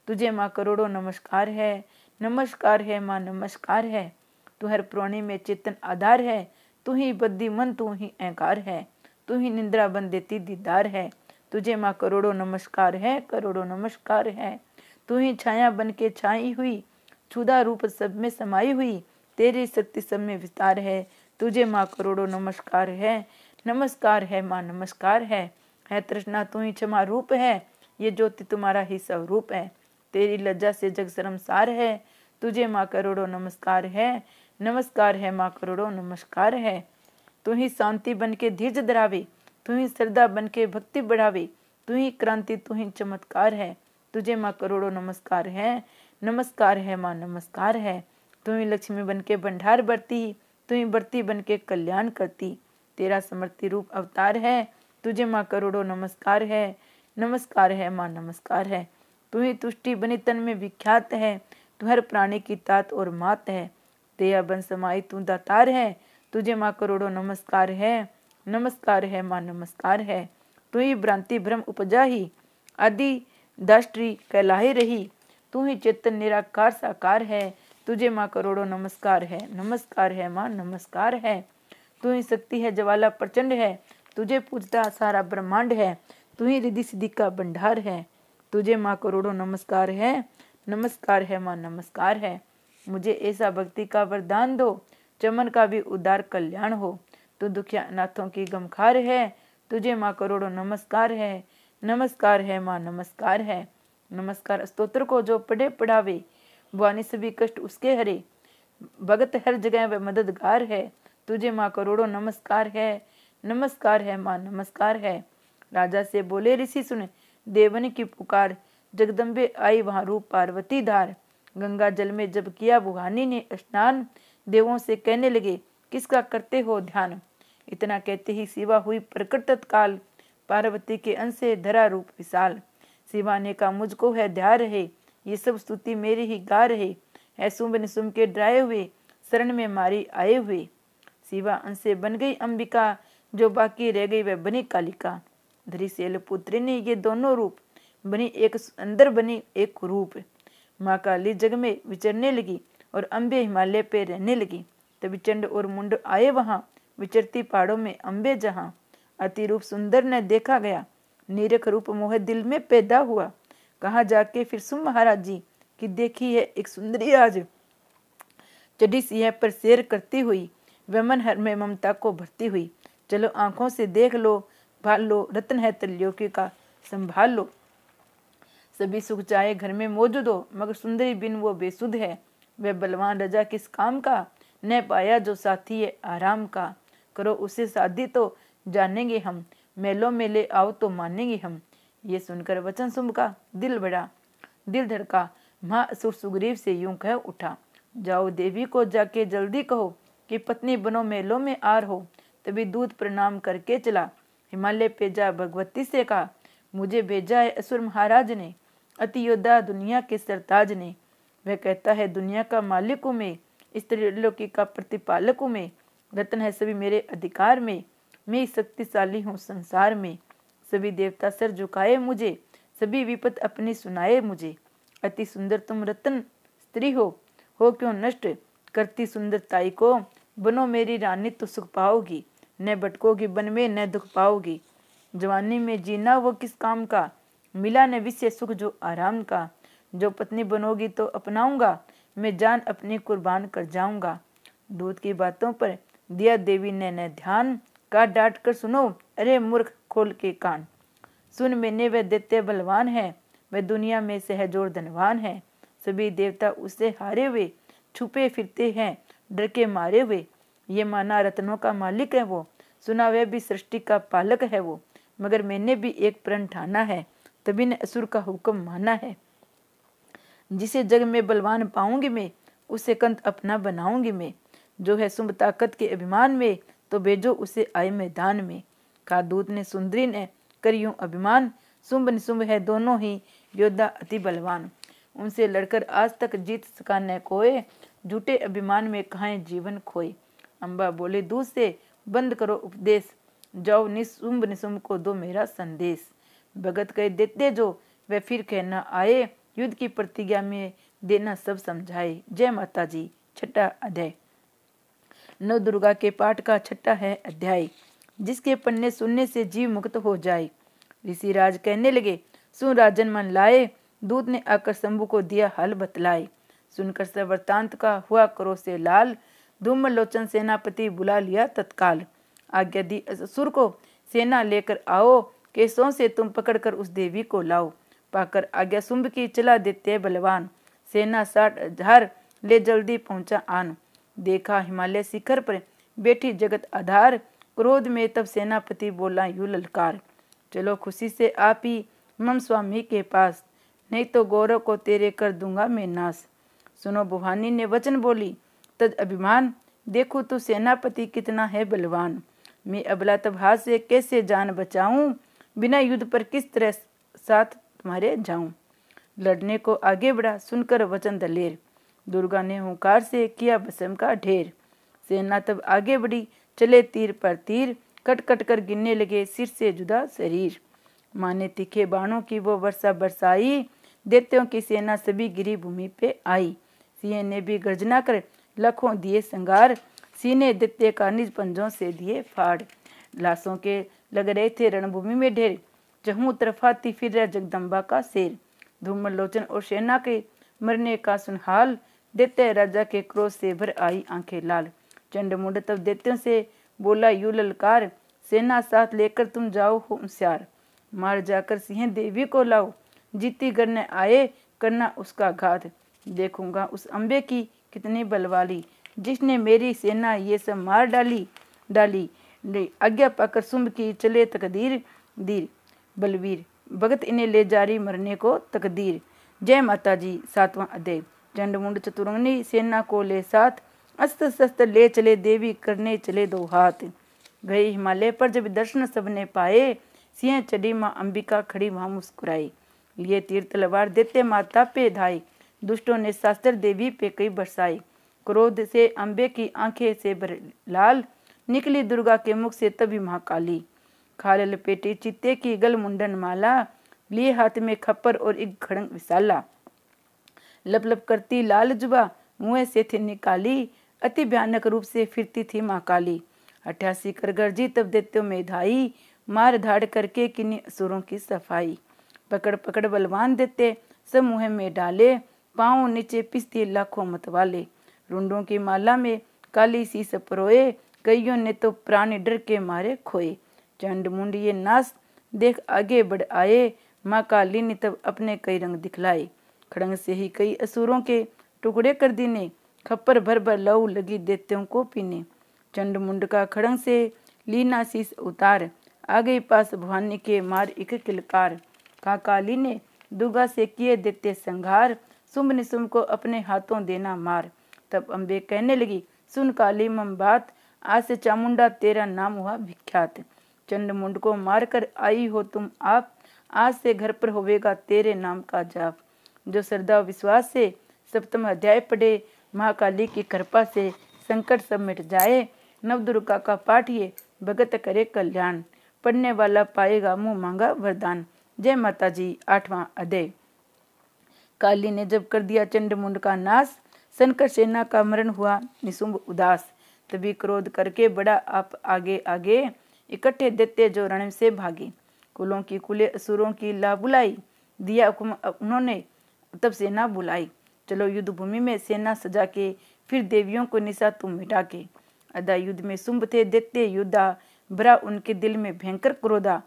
तुझे माँ करोड़ों नमस्कार है। नमस्कार है माँ नमस्कार है, तू हर प्राणी में चेतन आधार है। तू ही बद्धी मन तू ही अहंकार है, तू ही निंद्रा बन देती दीदार है। तुझे माँ करोड़ों नमस्कार है, करोड़ों नमस्कार है। तू ही छाया बन के छाई हुई, क्षुधा रूप सब में समाई हुई, तेरी शक्ति सब में विस्तार है। तुझे माँ करोड़ों नमस्कार है, नमस्कार है माँ नमस्कार है तृष्णा तू ही क्षमा रूप है, ये ज्योति तुम्हारा ही स्वरूप है। तेरी लज्जा से जग शर्मसार है, तुझे माँ करोड़ों नमस्कार है, नमस्कार है माँ करोड़ों नमस्कार है। तू ही शांति बन के धीरज धरावे, तू ही श्रद्धा बन के भक्ति बढ़ावे, तू ही क्रांति तू ही चमत्कार है। तुझे माँ करोड़ों नमस्कार है, नमस्कार है माँ नमस्कार है। तू ही लक्ष्मी बन के भंडार बढ़ती, तू ही बढ़ती बन के कल्याण करती, तेरा समर्थी रूप अवतार है। तुझे माँ करोड़ों नमस्कार है, नमस्कार है माँ नमस्कार है। तू ही तुष्टि बनी तन में विख्यात है, तू हर प्राणी की तात और मात है। दया बन समाई तू दातार है, तुझे माँ करोड़ों नमस्कार है, नमस्कार है माँ नमस्कार है। तू ही भ्रांति भ्रम उपजा ही, आदि दाष्ट्री कहलाही रही, तू ही चेतन निराकार साकार है। तुझे माँ करोड़ों नमस्कार है, नमस्कार है माँ नमस्कार है। तू ही शक्ति है ज्वाला प्रचंड है, तुझे पूजता सारा ब्रह्मांड है। तू ही रिद्धि सिद्धि का भंडार है, तुझे माँ करोड़ों नमस्कार है, नमस्कार है माँ नमस्कार है। मुझे ऐसा भक्ति का वरदान दो, चमन का भी उदार कल्याण हो। तू दुखिया अनाथों की गमखार है, तुझे माँ करोड़ों नमस्कार है, नमस्कार है माँ नमस्कार है। नमस्कार स्तोत्र को जो पढ़े पढ़ावे, वाणी सभी कष्ट उसके हरे, भगत हर जगह वह मददगार है। तुझे माँ करोड़ों नमस्कार है, नमस्कार है माँ नमस्कार है। राजा से बोले ऋषि सुन देवन की पुकार, जगदम्बे आई वहाँ रूप पार्वती धार। गंगा जल में जब किया बुहानी ने स्नान, देवों से कहने लगे किसका करते हो ध्यान। इतना कहते ही शिवा हुई प्रकट तत्काल, पार्वती के अंश से धरा रूप विशाल। शिवा ने कहा मुझको है ध्यान रहे, ये सब स्तुति मेरी ही गा रहे। है सुम सुम के ड्राए हुए, शरण में मारी आए हुए। शिवा अंश से बन गई अंबिका, जो बाकी रह गई वह बनी कालिका। धरी शैल पुत्री ने ये दोनों रूप, बनी एक अंदर बनी एक रूप। माँ काली जग में विचरने लगी और अम्बे हिमालय पे रहने लगी। तभी चंड और मुंड आए वहाँ, विचरती पहाड़ों में अम्बे जहाँ। अति रूप सुंदर ने देखा गया, नीरख रूप मोह दिल में पैदा हुआ। कहाँ जाके फिर सुन महाराज जी कि देखी है एक सुंदरी आज, चढ़ी सिंह पर सैर करती हुई, वमन हर में ममता को भरती हुई। चलो आंखों से देख लो, भाल लो, रत्न है त्रिलोकी का संभाल लो। सभी सुख चाहे घर में मौजूद हो, मगर सुंदरी बिन वो बेसुध है। वह बलवान राजा किस काम का, न पाया जो साथी है आराम का। करो उसे शादी तो जानेंगे हम, मेलों में ले आओ तो मानेंगे हम। ये सुनकर वचन सुन का दिल बड़ा, दिल धड़का। महाअसुर सुग्रीव से यूं कह उठा, जाओ देवी को जाके जल्दी कहो कि पत्नी बनो मेलों में आर हो। तभी दूत प्रणाम करके चला, हिमालय पे जा भगवती से कहा, मुझे भेजा है असुर महाराज ने, अति योद्धा दुनिया के सरताज ने। वह कहता है दुनिया का मालिक हूँ मैं, इस त्रिलोकी का प्रतिपालक हूँ मैं। रत्न है सभी मेरे अधिकार में, मैं शक्तिशाली हूँ संसार में। सभी देवता सर झुकाए मुझे, सभी विपत अपनी सुनाए मुझे। अति सुंदर तुम रत्न स्त्री हो क्यों नष्ट करती सुंदरताई को। बनो मेरी रानी तो सुख पाओगी, न भटकोगी बन में न दुख पाओगी। जवानी में जीना वो किस काम का, मिला न विषय सुख जो आराम का। जो पत्नी बनोगी तो अपनाऊंगा, मैं जान अपनी कुर्बान कर जाऊंगा। दूध की बातों पर दिया देवी ने न ध्यान, का डांट कर सुनो अरे मूर्ख खोल के कान। सुन मैंने वह दैत्य बलवान है, वह दुनिया में सहजोर धनवान है। सभी देवता उससे हारे हुए, छुपे फिरते हैं डर के मारे हुए। ये माना रत्नों का मालिक है वो, सुना वह भी सृष्टि का पालक है वो। मगर मैंने भी एक प्रण ठाना है, तभी ने असुर का हुक्म माना है। जिसे जग में बलवान पाऊंगी मैं, उसे कंत अपना बनाऊंगी मैं। जो है शुंभ ताकत के अभिमान में, तो भेजो उसे आए मैदान में। कहा दूत ने सुंदरी ने कर यूं अभिमान, शुंभ निशुंभ है दोनों ही योद्धा अति बलवान। उनसे लड़कर आज तक जीत सका न कोई, झूठे अभिमान में कहां जीवन खोए। अम्बा बोले दूत से बंद करो उपदेश, जाओ निशुंभ निशुंभ को दो मेरा संदेश। भगत कह देते जो वह फिर कहना आए, युद्ध की प्रतिज्ञा में देना सब समझाए। जय माता जी। छठा अध्याय। नव दुर्गा के पाठ का छठा है अध्याय। जिसके पन्ने सुनने से जीव मुक्त हो जाए। ऋषि राज कहने लगे, सुन राजन मन लाए, दूत ने आकर शंभु को दिया हाल बतलाए। सुनकर सब वृतांत का हुआ करो से लाल, धूम लोचन सेनापति बुला लिया तत्काल। आज्ञा दी असुर को सेना लेकर आओ, केसों से तुम पकड़कर उस देवी को लाओ। पाकर आज्ञा शुंभ की चला देते बलवान, सेना 60,000 ले जल्दी पहुंचा आन। देखा हिमालय शिखर पर बैठी जगत आधार, क्रोध में तब सेनापति बोला यूं ललकार। चलो खुशी से आप ही मम स्वामी के पास, नहीं तो गौरव को तेरे कर दूंगा मैं नाश। सुनो भवानी ने वचन बोली तद अभिमान, देखो तू सेनापति कितना है बलवान। मैं अबला तब हाथ से कैसे जान बचाऊं, बिना युद्ध पर किस तरह साथ तुम्हारे जाऊं। लड़ने को आगे बढ़ा सुनकर वचन दलेर, दुर्गा ने हुंकार से किया भस्म का ढेर। सेना तब आगे बढ़ी चले तीर पर तीर, कट कट कर गिनने लगे सिर से जुदा शरीर। माने तीखे बाणों की वो वर्षा बरसाई, दैत्यों की सेना सभी गिरी भूमि पे आई। सिंह ने भी गर्जना कर लाखों दिए संगार, सीने दैत्य का निज पंजों से दिए फाड़। लाशों के लग रहे थे रणभूमि में ढेर, जहूं तरफाती फिर रहा जगदम्बा का शेर। धूमर लोचन और सेना के मरने का सुनहाल, दैत्य राजा के क्रोध से भर आई आंखें लाल। चंडमुंड तब दैत्यों से बोला यूं ललकार, सेना साथ लेकर तुम जाओ होशियार। मार जाकर सिंह देवी को लाओ, जीती करने आए करना उसका घात। देखूंगा उस अम्बे की कितनी बलवाली, जिसने मेरी सेना ये सब मार डाली। आज्ञा पाकर शुंभ की चले तकदीर दीर, बलवीर भगत इन्हें ले जारी मरने को तकदीर। जय माता जी। सातवां अध्याय। चंडमुंड चतुरंगनी सेना को ले साथ, अस्त्र शस्त्र ले चले देवी करने चले दो हाथ। गए हिमालय पर जब दर्शन सबने पाए, सिंह चढ़ी माँ अंबिका खड़ी वहां मुस्कुराई। लिए तीर तलवार देते माता पे धाई, दुष्टों ने शास्त्र देवी पे कई बरसाई। क्रोध से अंबे की आंखें से भर लाल, निकली दुर्गा के मुख से तभी महाकाली। खाल लपेटी चित्ते की गल मुंडन माला, लिए हाथ में खप्पर और एक खड़ंग विशाला। लप लप करती लाल जुबा मुंह से थी निकाली, अति भयानक रूप से फिरती थी माँ काली। 88 कर गर्जी तब दैत्यों में धाई, मार धाड़ करके किन्हीं असुरों की सफाई। पकड़ पकड़ बलवान देते सब मुँह में डाले, पाँव नीचे पिसती लाखों मतवाले। रुंडों की माला में काली सी सपरोए, कईयों ने तो प्राणी डर के मारे खोए। चंड मुंड ये नाश देख आगे बढ़ आए, माँ काली ने तब अपने कई रंग दिखलाए। खड़ंग से ही कई असुरों के टुकड़े कर दीने, खप्पर भर भर लहू लगी दैत्यों को पीने। चंड मुंड का खड़ंग से लीना शीस उतार, आ गई पास भवानी के मार एक किलकार। काली ने दुर्गा से किए दैत्य संघार, शुंभ निशुंभ को अपने हाथों देना मार। तब अम्बे कहने लगी सुन काली मम बात, आज से चामुंडा तेरा नाम हुआ विख्यात। चंड मुंड को मार कर आई हो तुम आप, आज से घर पर होवेगा तेरे नाम का जाप। जो श्रद्धा विश्वास से सप्तम अध्याय पढ़े, महाकाली की कृपा से संकट सब मिट जाए। नव दुर्गा का पाठ ये भगत करे कल्याण, पढ़ने वाला पाएगा मुंह मांगा वरदान। जय माता जी। आठवां अध्याय। काली ने जब कर दिया चंड मुंड का नाश, संकर सेना का मरण हुआ निशुंभ उदास। तभी क्रोध करके बड़ा आप आगे आगे, इकट्ठे दैत्य जो रण से भागे। कुलों की कुले असुरों की ला बुलाई, दिया हुक्म उन्होंने तब सेना बुलाई। चलो युद्ध भूमि में सेना सजा के, फिर देवियों को निशा तुम मिटा के। अदा युद्ध में शुंभ थे दैत्य युद्धा, भरा उनके दिल में भयंकर क्रोधा।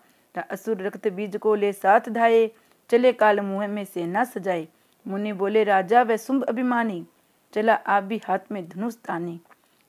असुर रक्त बीज को ले साथ धाये, चले काल मुँह में सेना सजाए। मुनि बोले राजा व शुंभ अभिमानी, चला आप भी हाथ में धनुष ताने।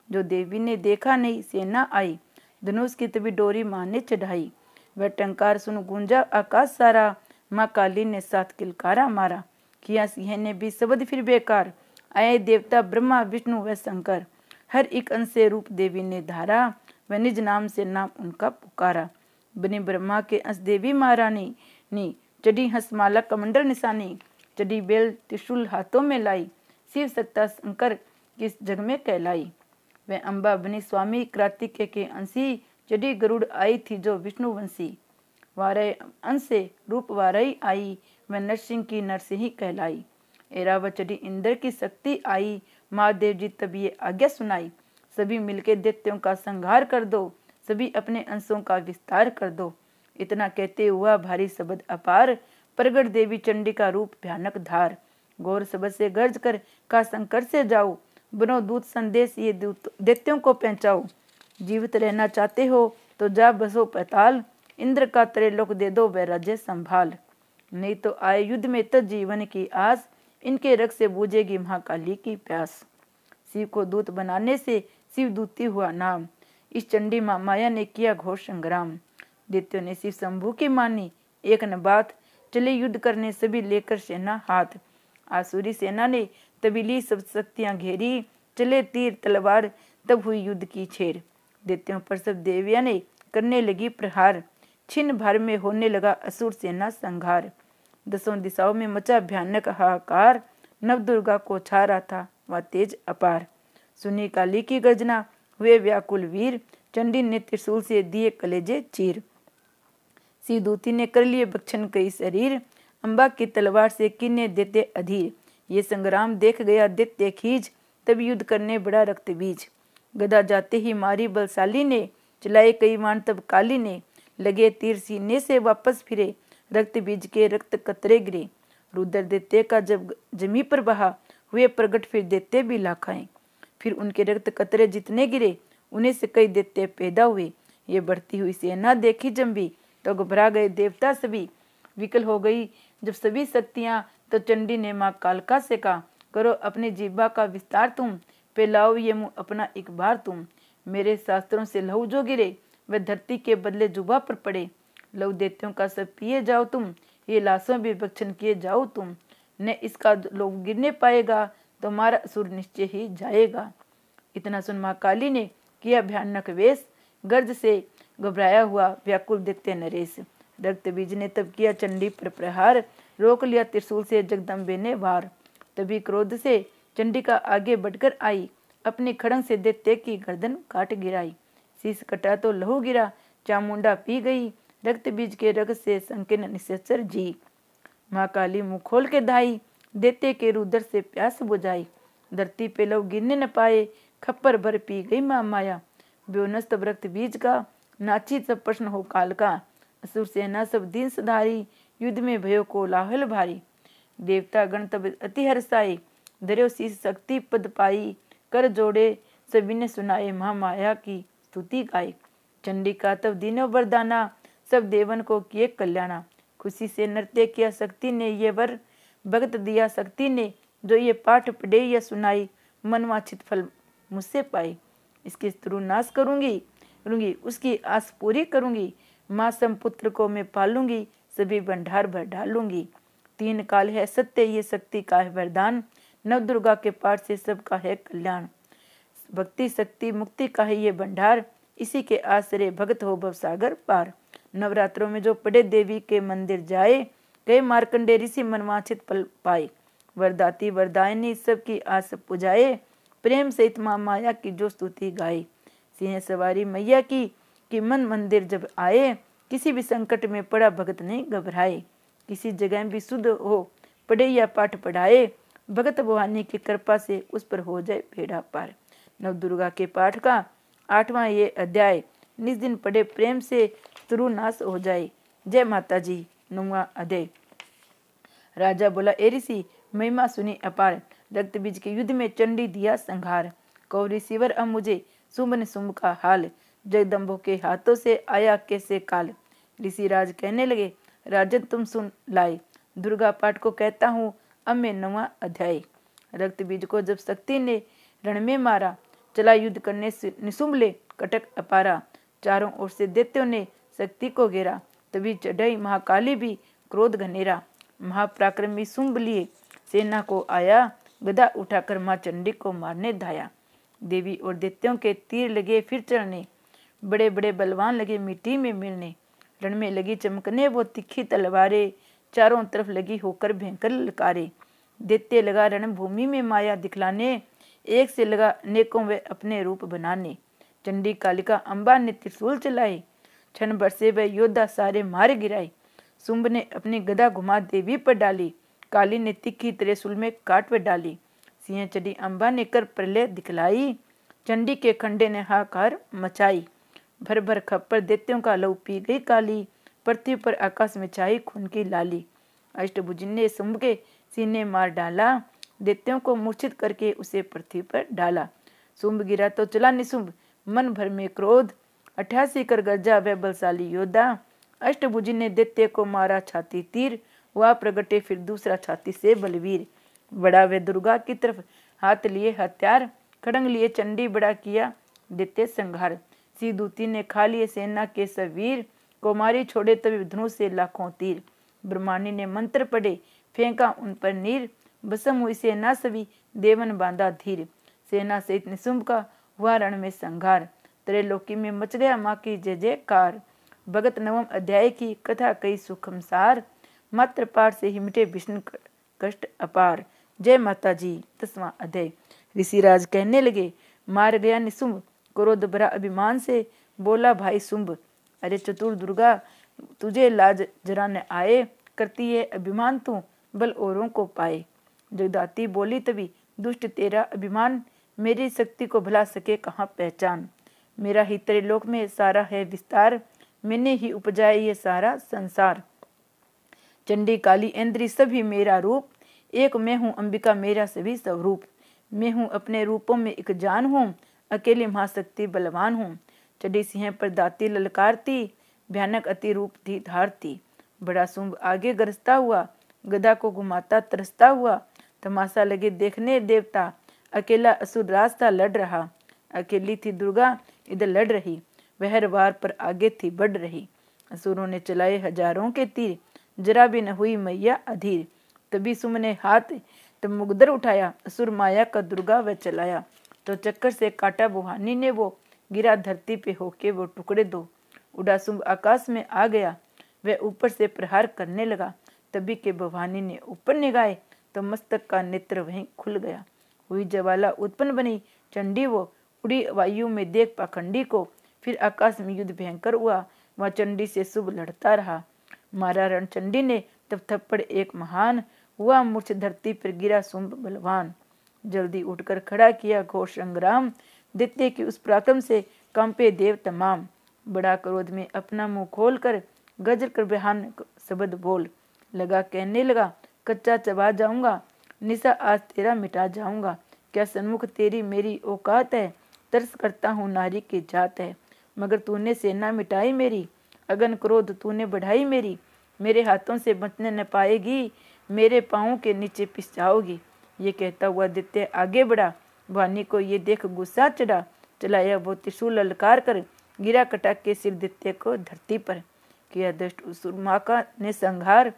जो देवी ने देखा नहीं सेना आई, धनुष की तभी डोरी माँ ने चढ़ाई। वह टंकार सुन गूंजा आकाश सारा, माँ काली ने साथ किलकारा मारा। किया सिंह ने भी शब्द फिर बेकार, आए देवता ब्रह्मा विष्णु व शंकर। हर एक अंश से रूप देवी ने धारा, वह निज नाम से नाम उनका पुकारा। बनी ब्रह्मा के अंश देवी महारानी नी, चढ़ी हंसमाला कमंडल निशानी। चढ़ी बेल त्रिशूल हाथों में लाई, शिव सत्ता शंकर किस जग में कहलाई। वह अम्बा बनी स्वामी कार्तिकेय के अंशी, चढ़ी गरुड़ आई थी जो विष्णु वंशी। वारय अंश से रूप वारई आई, वह नरसिंह की नरसिंही कहलाई। एरावत चढ़ी इंद्र की शक्ति आई, महादेव जी तब ये आज्ञा सुनाई। सभी मिलके दैत्यों का संहार कर दो, सभी अपने अंशों का विस्तार कर दो। इतना कहते हुआ भारी शब्द अपार, प्रगट देवी चंडी का रूप भयानक धार। गौर शब्द से गर्ज कर का शंकर से जाओ, बनो दूत संदेश ये दैत्यों को पहुंचाओ। जीवित रहना चाहते हो तो जा बसो पैताल, इंद्र का त्रैलोक दे दो वह राज्य संभाल। नहीं तो आए युद्ध में तो जीवन की आस, इनके रक्त से बूझेगी महाकाली की प्यास। शिव को दूत बनाने से शिव दूती हुआ नाम, इस चंडी माँ माया ने किया घोर संग्राम। दैत्यों ने शिव शंभू की मानी एक न बात, चले युद्ध करने सभी लेकर सेना हाथ। आसुरी सेना ने तभी ली सब शक्तियां घेरी, चले तीर तलवार तब हुई युद्ध की छेड़। दैत्यों पर सब देवियां ने करने लगी प्रहार, छिन भर में होने लगा असुर सेना संहार। दसों दिशाओं में मचा भयानक हाहाकार, नव दुर्गा को छा रहा था वह तेज अपार। सुनी काली की गर्जना हुए व्याकुल वीर, चंडी ने त्रिशूल से दिए कलेजे चीर। शिवदूती ने कर लिए भक्षण कई शरीर, अम्बा की तलवार से किन्ने देते अधीर। ये संग्राम देख गया दैत्य खींच, तब युद्ध करने बड़ा रक्त बीज। गदा जाते ही मारी बलशाली ने, चलाए कई बाण तब काली ने। लगे तीर सीने से वापस फिरे, रक्त बीज के रक्त कतरे गिरे। रुद्र दैत्य का जब जमी पर बहा, हुए प्रगट फिर दैत्य भी लाखाएं। फिर उनके रक्त कतरे जितने गिरे, उन्हें से कई दैत्य पैदा हुए। ये बढ़ती हुई सेना देखी जम्बी, तो घबरा गए देवता सभी। विकल हो गई जब सभी शक्तियां, तो चंडी ने माँ कालका से कहा, करो अपने जीवा का विस्तार तुम, फैलाओ ये मुंह अपना एक बार तुम। मेरे शास्त्रों से लहू जो गिरे, वह धरती के बदले जुबा पर पड़े। लहू दैत्यों का सब पिए जाओ तुम, ये लाशों भी भक्षण किए जाओ तुम। न इसका लोग गिरने पाएगा, तुम्हारा असुर निश्चय ही जाएगा। इतना सुन माँ काली ने किया भयानक वेश, गर्ज से घबराया हुआ व्याकुल दैत्य नरेश। रक्त बीज ने तब किया चंडी पर प्रहार, रोक लिया त्रिशूल से जगदम्बे ने वार। तभी क्रोध से चंडिका आगे बढ़कर आई, अपने खड़ंग से दैत्य की गर्दन काट गिराई। शीश कटा तो लहू गिरा, चामुंडा पी गई, रक्त बीज के रग से संकीर्ण निश्चर जी। माँ काली मुंह खोल के धाई, दैत्य के रुदर से प्यास बुझाई। धरती पे लहू गिरने न पाए, खप्पर भर पी गई माँ माया। ब्योनस्त रक्त बीज का, नाची सब प्रश्न हो काल का। असुर सेना सब दिन सधारी, युद्ध में भयो को लाहल भारी। देवता गण तब अति हर्षाए, धर्यो शीश शक्ति पद पाई। कर जोड़े सभी ने सुनाए, महामाया की स्तुति गाई। चंडी का तब दिनों वरदाना, सब देवन को किए कल्याणा। खुशी से नृत्य किया शक्ति ने ये वर, भगत दिया शक्ति ने। जो ये पाठ पढ़े या सुनाई, मनवांछित फल मुझसे पाई। इसके शत्रु नाश करूंगी, उसकी आस पूरी करूंगी। माँ समपुत्र को मैं पालूंगी, सभी भंडार भर डालूंगी। 3 काल है सत्य, ये शक्ति का है वरदान। नव दुर्गा के पाठ से सबका है कल्याण। भक्ति शक्ति मुक्ति का है ये भंडार, इसी के आश्रय भगत हो भवसागर पार। नवरात्रों में जो पढ़े देवी के मंदिर जाए, कई मार्कंडे ऋषि मनवांछित फल पाए। वरदाती वरदायिनी सबकी आस पुजाए, प्रेम सहित माँ माया की जो स्तुति गाए। सिंह सवारी मैया की मन मंदिर जब आए, किसी भी संकट में पड़ा भगत नहीं घबराए। किसी जगह भी शुद्ध हो पढ़े या पाठ पढ़ाए, भगत भवानी की कृपा से उस पर हो जाए बेड़ा पार। नव दुर्गा के पाठ का 8वां ये अध्याय, निज दिन पढ़े प्रेम से शत्रु नाश हो जाए। जय माता जी। 9वां अध्याय। राजा बोला, ए ऋषि महिमा सुनी अपार, रक्त बीज के युद्ध में चंडी दिया संहार। कौरी शिवर अब मुझे सुमन सुम का हाल, जगदम्बों के हाथों से आया कैसे काल। ऋषि राज कहने लगे, राजन तुम सुन लाए, दुर्गा पाठ को कहता हूँ अब मैं 9वां अध्याय। रक्त बीज को जब शक्ति ने रण में मारा, चला युद्ध करने से निशुंभ कटक अपारा। चारों ओर से दैत्यों ने शक्ति को घेरा, तभी चढ़ई महाकाली भी क्रोध घनेरा। महापराक्रमी शुंभ लिए सेना को आया, गदा उठाकर मां चंडी को मारने धाया। देवी और दैत्यों के तीर लगे फिर चढ़ने, बड़े बड़े बलवान लगे मिट्टी में मिलने। रण में लगी चमकने वो तिखी तलवारें, चारों तरफ लगी होकर भयंकर ललकारे। दैत्य लगा रणभूमि में माया दिखलाने, एक से लगा अनेकों वे अपने रूप बनाने। चंडी कालिका अम्बा ने त्रिशूल चलाए, क्षण भर से वे योद्धा सारे मारे गिराए। शुंभ ने अपनी गदा घुमा देवी पर डाली, काली ने तिखी त्रिशूल में काट पे डाली। सिंह चढ़ी अम्बा ने कर प्रलय दिखलाई, चंडी के खंडे ने हाहाकार मचाई। भर भर खप्पर दैत्यों का लहू पी गई काली, पृथ्वी पर आकाश में छाई खून की लाली। अष्टभुजन ने शुंभ के सीने मार डाला, दैत्यों को मूर्छित करके उसे पृथ्वी पर डाला। शुंभ गिरा तो चला निशुंभ मन भर में क्रोध, 88 कर गर्जा वह बलशाली योद्धा। अष्टभुजन ने दैत्य को मारा छाती तीर, वह प्रगटे फिर दूसरा छाती से बलवीर। बड़ा वे दुर्गा की तरफ हाथ लिए हथियार, खड़ंग लिए चंडी बड़ा किया दैत्य संहार। सी दूती ने खा लिए सेना के सवीर, कुमारी छोड़े तभी धनुष से लाखों तीर। ब्रह्माणी ने मंत्र पढ़े फेंका उन पर नीर, बसम हुई सेना सभी देवन बांधा धीर। सेना सहित निशुंभ का हुआ रण में संघार, त्रैलोकी में मच गया माँ की जय जयकार। भगत नवम अध्याय की कथा कई सुखम सार, मात्र पाठ से ही मिटे विष्णु कष्ट अपार। जय माता जी। 10वां अध्याय। ऋषिराज कहने लगे, मार गया निशुंभ क्रोध भरा अभिमान से, बोला भाई शुंभ, अरे चतुर दुर्गा तुझे लाज जरा न आए, करती है अभिमान तू बल औरों को पाए। जगदाती बोली तभी, दुष्ट तेरा अभिमान, मेरी शक्ति को भला सके कहाँ पहचान। मेरा ही त्रिलोक में सारा है विस्तार, मैंने ही उपजाया ये सारा संसार। चंडी काली इंद्री सभी मेरा रूप, एक मैं हूँ अंबिका मेरा सभी स्वरूप। मैं हूँ अपने रूपों में एक जान हूँ, अकेली महाशक्ति बलवान हूँ। चढ़ी सिंह पर दाती ललकारती, भयानक अति रूप थी धारती। बड़ा शुंभ आगे गरजता हुआ, गदा को घुमाता तरसता हुआ। तमाशा लगे देखने देवता, अकेला असुर रास्ता लड़ रहा। अकेली थी दुर्गा इधर लड़ रही, वह हर वार पर आगे थी बढ़ रही। असुरों ने चलाए हजारों के तीर, जरा भी न हुई मैया अधीर। तभी शुंभ ने हाथ तब मुगदर उठाया, असुर माया का दुर्गा वह चलाया। तो चक्कर से काटा बुहानी ने वो, गिरा धरती पे होके वो टुकड़े दो। उड़ा शुंभ आकाश में आ गया, वह ऊपर से प्रहार करने लगा। तभी के भवानी ने ऊपर निगाहे, तो मस्तक का नेत्र वहीं खुल गया। हुई ज्वाला उत्पन्न बनी चंडी वो, उड़ी वायु में देख पाखंडी को। फिर आकाश में युद्ध भयंकर हुआ, वह चंडी से शुंभ लड़ता रहा। मारा रण चंडी ने तब थप्पड़ एक महान, हुआ मूर्छ धरती पर गिरा शुंभ बलवान। जल्दी उठकर खड़ा किया घोर संग्राम, दैत्य की उस पराक्रम से कंपे देव तमाम। बड़ा क्रोध में अपना मुंह खोल कर गजर कर बयान शब्द बोल लगा, कहने लगा, कच्चा चबा जाऊंगा, निशा आज तेरा मिटा जाऊंगा। क्या सन्मुख तेरी मेरी औकात है, तरस करता हूँ नारी की जात है। मगर तूने सेना मिटाई मेरी, अगन क्रोध तूने बढ़ाई मेरी। मेरे हाथों से बचने न पाएगी, मेरे पाँवों के नीचे पिस जाओगी। ये कहता हुआ दैत्य आगे बढ़ा, भवानी को ये देख गुस्सा चढ़ा। चलाया वो त्रिशूल ललकार कर, गिरा कटाक के सिर दैत्य को धरती पर। किया दुष्ट असुर माँ का ने संहार,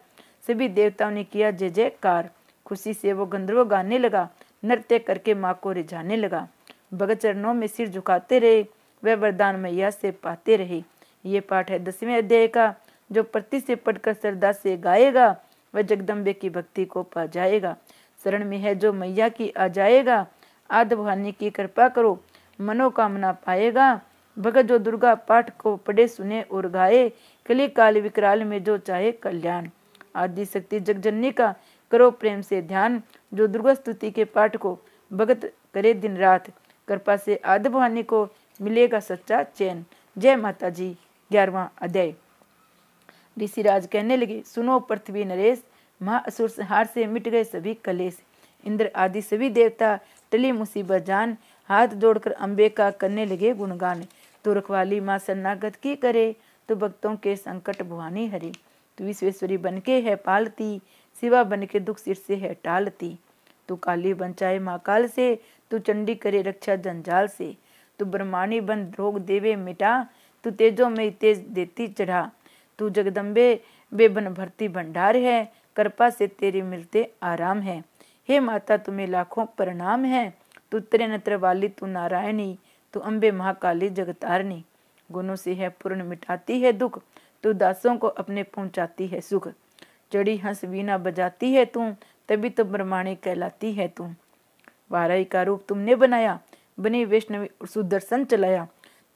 सभी देवताओं ने किया जय जयकार। खुशी से वो गंधर्व गाने लगा, नृत्य करके माँ को रिझाने लगा। भगत चरणों में सिर झुकाते रहे, वह वरदान मैया से पाते रहे। ये पाठ है 10वें अध्याय का, जो प्रति से पढ़कर श्रद्धा से गाएगा वह जगदम्बे की भक्ति को पा जाएगा। शरण में है जो मैया की आ जाएगा, आद भवानी की कृपा करो मनोकामना पाएगा। भगत जो दुर्गा पाठ को पढ़े सुने और गाए, कली काल विकराल में जो चाहे कल्याण। आदि शक्ति जगजननी का करो प्रेम से ध्यान, जो दुर्गा स्तुति के पाठ को भगत करे दिन रात, कृपा से आद भवानी को मिलेगा सच्चा चैन। जय माता जी। 11वां अध्याय। ऋषिराज कहने लगे, सुनो पृथ्वी नरेश, महाअसुर संहार से मिट गए सभी कलेश। इंद्र आदि सभी देवता टली मुसीबत जान, हाथ जोड़कर अम्बे का करने लगे गुणगान। तो रखवाली माँ शरणागत की करे, तो भक्तों के संकट भवानी हरी। तू विश्वेश्वरी बन के है पालती, शिवा बन के दुख सिर से है टालती। तू काली बंचाए महाकाल से, तू चंडी करे रक्षा जंजाल से। तू ब्रह्माणी बंद रोग देवे मिटा, तू तेजो में तेज देती चढ़ा। तू जगदम्बे बेबन भरती भंडार है, कृपा से तेरे मिलते आराम है। हे माता तुम्हें लाखों प्रणाम है, तू त्रिनेत्र वाली तू नारायणी, तू अम्बे महाकाली जगतारणी। गुणों से है पूर्ण मिटाती है दुख, तू दासों को अपने पहुंचाती है सुख। चढ़ी हंस वीणा बजाती है तू, तभी तो ब्रह्माणी कहलाती है तू। वाराई का रूप तुमने बनाया, बनी वैष्णवी सुदर्शन चलाया।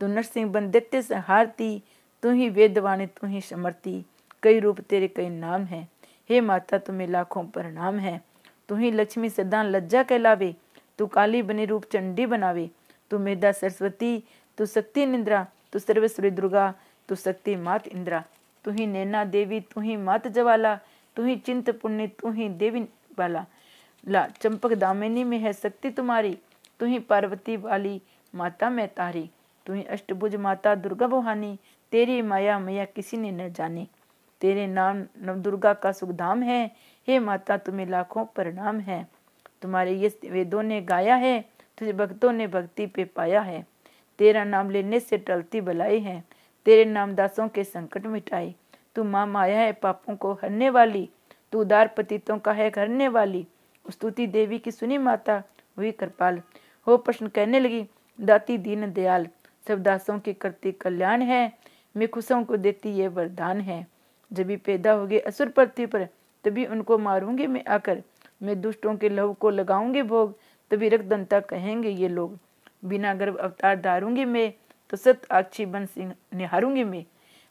तू नरसिंह बन दैत्य संहारती, तू ही वेदवाणी तू ही समर्थी। कई रूप तेरे कई नाम है, हे माता तुम्हें लाखों प्रणाम है। तू ही लक्ष्मी सदा लज्जा कहलावे, तू काली बनी रूप चंडी बनावे। तू मेधा सरस्वती, तू शक्ति निंद्रा, तू सर्वेश्वरी दुर्गा, तू शक्ति मात इंद्रा। तू ही नैना देवी, तू ही मात जवाला, तू ही चिंत पुण्य, तू ही देवी बाला। ला चंपक दामिनी में है शक्ति तुम्हारी, तू ही पार्वती वाली माता मैं तारी। तू ही अष्टभुज माता दुर्गा भवानी, तेरी माया मैया किसी ने न जानी। तेरे नाम नव दुर्गा का सुखधाम है, हे माता तुम्हें लाखों प्रणाम है। तुम्हारे ये वेदों ने गाया है, तुझे भक्तों ने भक्ति पे पाया है। तेरा नाम लेने से टलती भलाई है, तेरे नाम दासों के संकट मिटाए। तू माँ माया है पापों को हरने वाली, तू उदार पतितों का है करने वाली। स्तुति देवी की सुनी माता हुई कृपाल, हो प्रश्न कहने लगी दाती दीन दयाल। सब दासों की करती कल्याण है, मैं खुशों को देती ये वरदान है। जब भी पैदा हो गए असुर पृथ्वी पर, तभी उनको मारूंगी मैं आकर। मैं दुष्टों के लहू को लगाऊंगी भोग, तभी रक्तदंता कहेंगे ये लोग। बिना गर्भ अवतार धारूंगी मैं, तो सत आक्षी बन सिंह निहारूंगी मैं।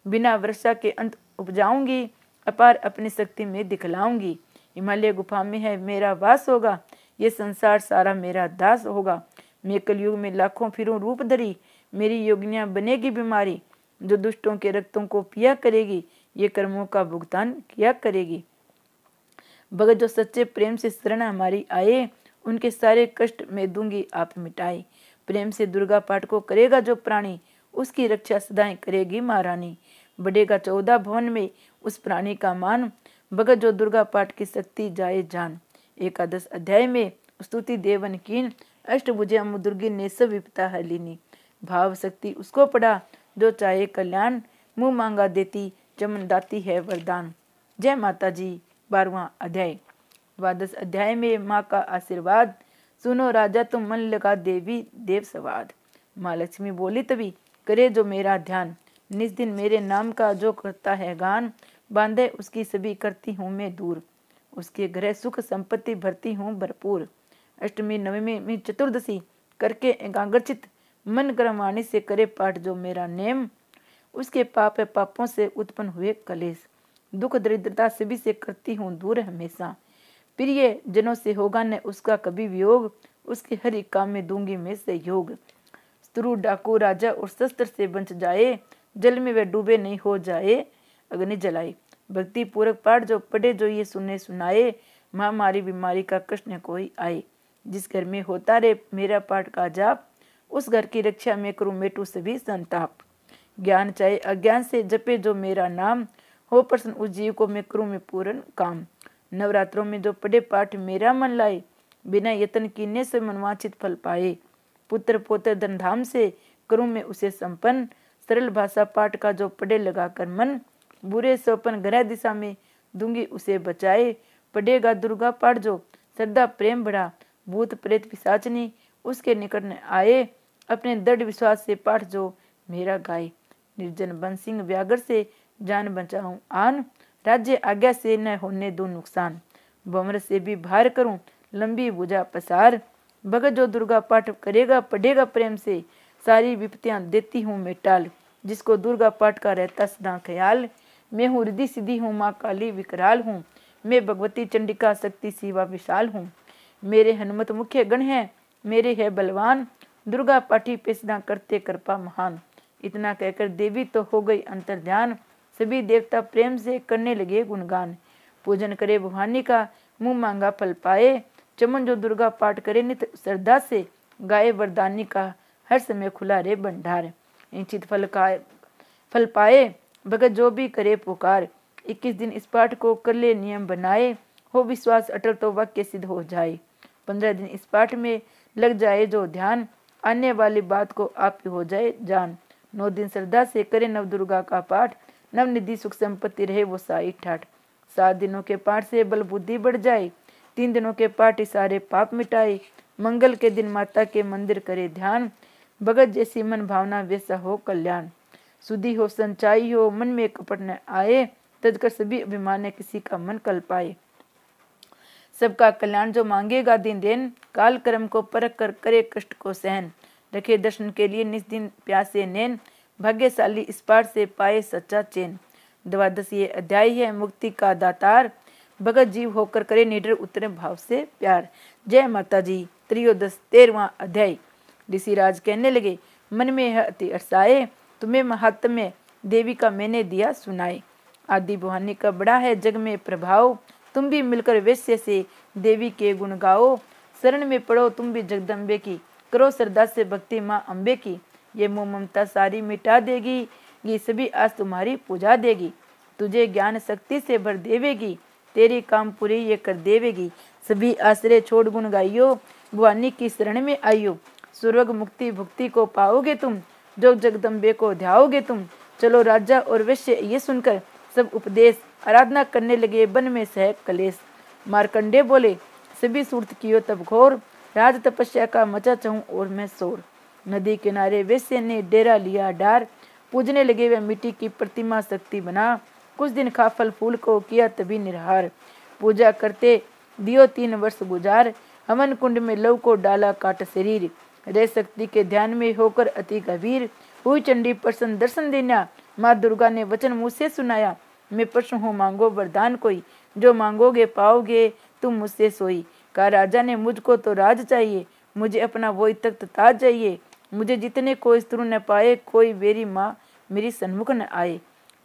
बिना वर्षा के अंत उपजाऊंगी, अपार अपनी शक्ति में दिखलाऊंगी। हिमालय गुफा में है मेरा वास होगा, ये संसार सारा मेरा दास होगा। मैं कलयुग में लाखों फिरूं रूप धरी, मेरी योगिनियां बनेगी बीमारी। जो दुष्टों के रक्तों को पिया करेगी, ये कर्मों का भुगतान किया करेगी। भगत जो सच्चे प्रेम से शरण हमारी आए, उनके सारे कष्ट मैं दूंगी आप मिटाए। प्रेम से दुर्गा पाठ को करेगा जो प्राणी, उसकी रक्षा सदाएं करेगी महारानी। बढ़ेगा 14 भवन में उस प्राणी का मान, भगत जो दुर्गा पाठ की शक्ति जाए जान। 11 अध्याय में स्तुति देवन कीन, अष्टभुजा दुर्गी ने सब विपता हलीनी। भाव शक्ति उसको पड़ा जो चाहे कल्याण, मुंह मांगा देती चमन दाती है वरदान। जय माता जी। 12वां अध्याय। 12 अध्याय में माँ का आशीर्वाद, सुनो राजा तुम मन लगा देवी देव सवाद। माँ लक्ष्मी बोली तभी करे जो मेरा ध्यान, निज दिन मेरे नाम का जो करता है गान, बांधे उसकी सभी करती हूँ मैं दूर। उसके ग्रह सुख संपत्ति भरती हूँ भरपूर। अष्टमी नवमी में चतुर्दशी करके एकाग्रचित मन कर्म वाणी से करे पाठ जो मेरा नेम। उसके पाप पापों से उत्पन्न हुए कलेश, दुख दरिद्रता सभी से करती हूँ दूर हमेशा। प्रिय जनों से होगा न उसका कभी वियोग, उसके हर एक काम में दूंगी मैं सहयोग। शत्रु डाकू राजा और शस्त्र से बच जाए, जल में वह डूबे नहीं हो जाए अग्नि जलाए। भक्ति पूर्वक पाठ जो पढ़े जो ये सुने सुनाए, महामारी बीमारी का कष्ट न कोई आए। जिस घर में होता रे मेरा पाठ का जाप, उस घर की रक्षा में करूँ मेटू सभी संताप। ज्ञान चाहे अज्ञान से जपे जो मेरा नाम, हो प्रसन्न उस जीव को मैं करूँ मैं पूर्ण काम। नवरात्रों में जो पढ़े पाठ मेरा मन लाए, बिना यत्न कीने से मनवांछित फल पाए। पुत्र पौत्र धनधाम से करूँ मैं उसे संपन्न, सरल भाषा पाठ का जो पढ़े लगा कर मन। बुरे सपन ग्रह दिशा में दूंगी उसे बचाए। पढ़ेगा दुर्गा पाठ जो श्रद्धा प्रेम बढ़ा, भूत प्रेत पिशाचनी उसके निकट न आए। अपने दृढ़ विश्वास से पाठ जो मेरा गाए, निर्जन बन सिंह व्यागर से जान बचाऊं आन। राज्य आज्ञा से न होने दो नुकसान, भंवर से भी भार करूं लंबी भुजा पसार। भगत जो दुर्गा पाठ करेगा पढ़ेगा प्रेम से, सारी विपत्तियां देती हूँ मैं टाल। जिसको दुर्गा पाठ का रहता सदा ख्याल, मैं हूँ रिद्धि सिद्धि हूँ माँ काली विकराल हूँ। मैं भगवती चंडिका शक्ति शिवा विशाल हूँ। मेरे हनुमत मुख्य गण है, मेरे है बलवान, दुर्गा पाठी पे सदा करते कृपा महान। इतना कहकर देवी तो हो गई अंतर ध्यान, सभी देवता प्रेम से करने लगे गुणगान। पूजन करे भवानी का मुंह मांगा फल पाए, चमन जो दुर्गा पाठ करे नित श्रद्धा से, गाये वरदानी का हर समय खुला रे भंडार। इच्छित फल पाए भगत जो भी करे पुकार। 21 दिन इस पाठ को कर ले नियम बनाए, हो विश्वास अटल तो वाक्य सिद्ध हो जाए। 15 दिन इस पाठ में लग जाए जो ध्यान, आने वाली बात को आप ही हो जाए जान। 9 दिन श्रद्धा से करे नव दुर्गा का पाठ, नव निधि सुख संपत्ति रहे वो साई ठाठ। 7 दिनों के पाठ से बल बुद्धि बढ़ जाए, 3 दिनों के पाठ सारे पाप मिटाए। मंगल के दिन माता के मंदिर करे ध्यान, भगत जैसी मन भावना वैसा हो कल्याण। शुद्धि हो संचाई हो मन में कपट न आए, तजकर सभी अभिमान किसी का मन कल पाए। सबका कल्याण जो मांगेगा दिन दिन, काल कर्म को परख कर करे कष्ट को सहन। रखे दर्शन के लिए निस दिन प्यासे नैन, भाग्यशाली इस पाठ से पाए सच्चा चैन। 12 ये अध्याय है मुक्ति का दातार, भगत जीव होकर करे निडर उतरे भाव से प्यार। जय माता जी। त्रयोदश 13वां अध्याय। ऋषिराज कहने लगे, मन में है अति अरसाए, तुम्हें महात्म्य देवी का मैंने दिया सुनाए। आदि भवानी का बड़ा है जग में प्रभाव, तुम भी मिलकर वैश्य से देवी के गुण गाओ। शरण में पड़ो तुम भी जगदम्बे की, करो श्रद्धा से भक्ति माँ अम्बे की। ये मोह ममता सारी मिटा देगी, ये सभी आज तुम्हारी पूजा देगी। तुझे ज्ञान शक्ति से भर देवेगी, तेरी काम पूरी ये कर देवेगी। सभी आश्रय छोड़ गुण गाइयो, भवानी की शरण में आइयो। स्वर्ग मुक्ति भुक्ति को पाओगे तुम, जो जगदम्बे को ध्याओगे तुम। चलो राजा और वैश्य ये सुनकर सब उपदेश, आराधना करने लगे वन में सह कलेश। मार्कंडे बोले, सभी सूर्त कियो तब घोर, राज तपस्या का मचा चाहूं और मैं शोर। नदी किनारे वैश्य ने डेरा लिया डार, पूजने लगे वे मिट्टी की प्रतिमा शक्ति बना। कुछ दिन खा फल फूल को किया तभी निरहार, पूजा करते दियो 3 वर्ष गुजार। हवन कुंड में लव को डाला काट शरीर, रे शक्ति के ध्यान में होकर अति गंभीर। हुई चंडी प्रसन्न दर्शन देना, माँ दुर्गा ने वचन मुँह से सुनाया। मैं प्रश्न हूँ मांगो वरदान कोई, जो मांगोगे पाओगे तुम मुझसे सोई। कहा राजा ने, मुझको तो राज चाहिए, मुझे अपना वही तख्त ताज चाहिए। मुझे जितने कोई स्त्रु न पाए, कोई मेरी माँ मेरी सन्मुख न आए।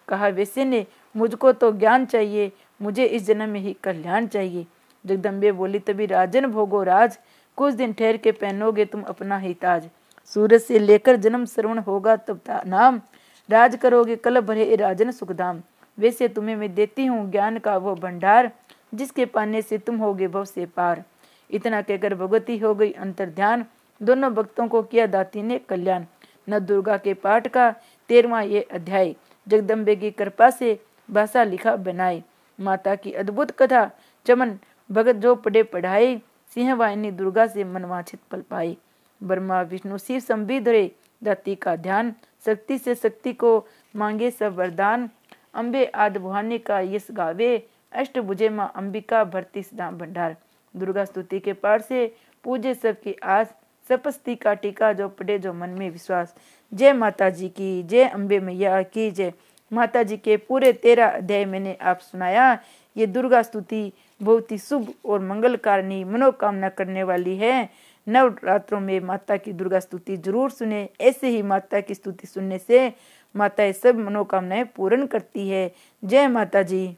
कहा वैसे ने, मुझको तो ज्ञान चाहिए, मुझे इस जन्म में ही कल्याण चाहिए। जगदम्बे बोली, तभी राजन भोगो राज, कुछ दिन ठहर के पहनोगे तुम अपना ही ताज। सूरज से लेकर जन्म श्रवण होगा तब नाम, राज करोगे कल भरे राजन सुखधाम। वैसे तुम्हें मैं देती हूँ ज्ञान का वो भंडार, जिसके पाने से तुम होगे भव से पार। इतना कहकर भगवती हो गई अंतर ध्यान, दोनों भक्तों को किया दाती ने कल्याण। नव दुर्गा के पाठ का 13वां ये अध्याय, जगदम्बे की कृपा से भाषा लिखा बनाए। माता की अद्भुत कथा चमन भगत जो पढ़े पढ़ाए, सिंह वाहिनी दुर्गा से मनवांछित फल पाए। ब्रह्मा विष्णु शिव संबी धरे, दाती का ध्यान, शक्ति से शक्ति को मांगे सब वरदान। अम्बे आदि भवानी का यश गावे, अष्टभुजे माँ अंबिका भरती सदा भंडार। दुर्गा स्तुति के पाठ से पूजे सबकी आस, सपस्ती का टीका जो पढ़े जो मन में विश्वास। जय माता जी की जय, अम्बे मैया की जय। माता जी के पूरे 13 अध्याय मैंने आप सुनाया। ये दुर्गा स्तुति बहुत ही शुभ और मंगलकारिणी मनोकामना करने वाली है। नवरात्रों में माता की दुर्गा स्तुति जरूर सुने। ऐसे ही माता की स्तुति सुनने से माता सब मनोकामनाएं पूर्ण करती है। जय माता जी।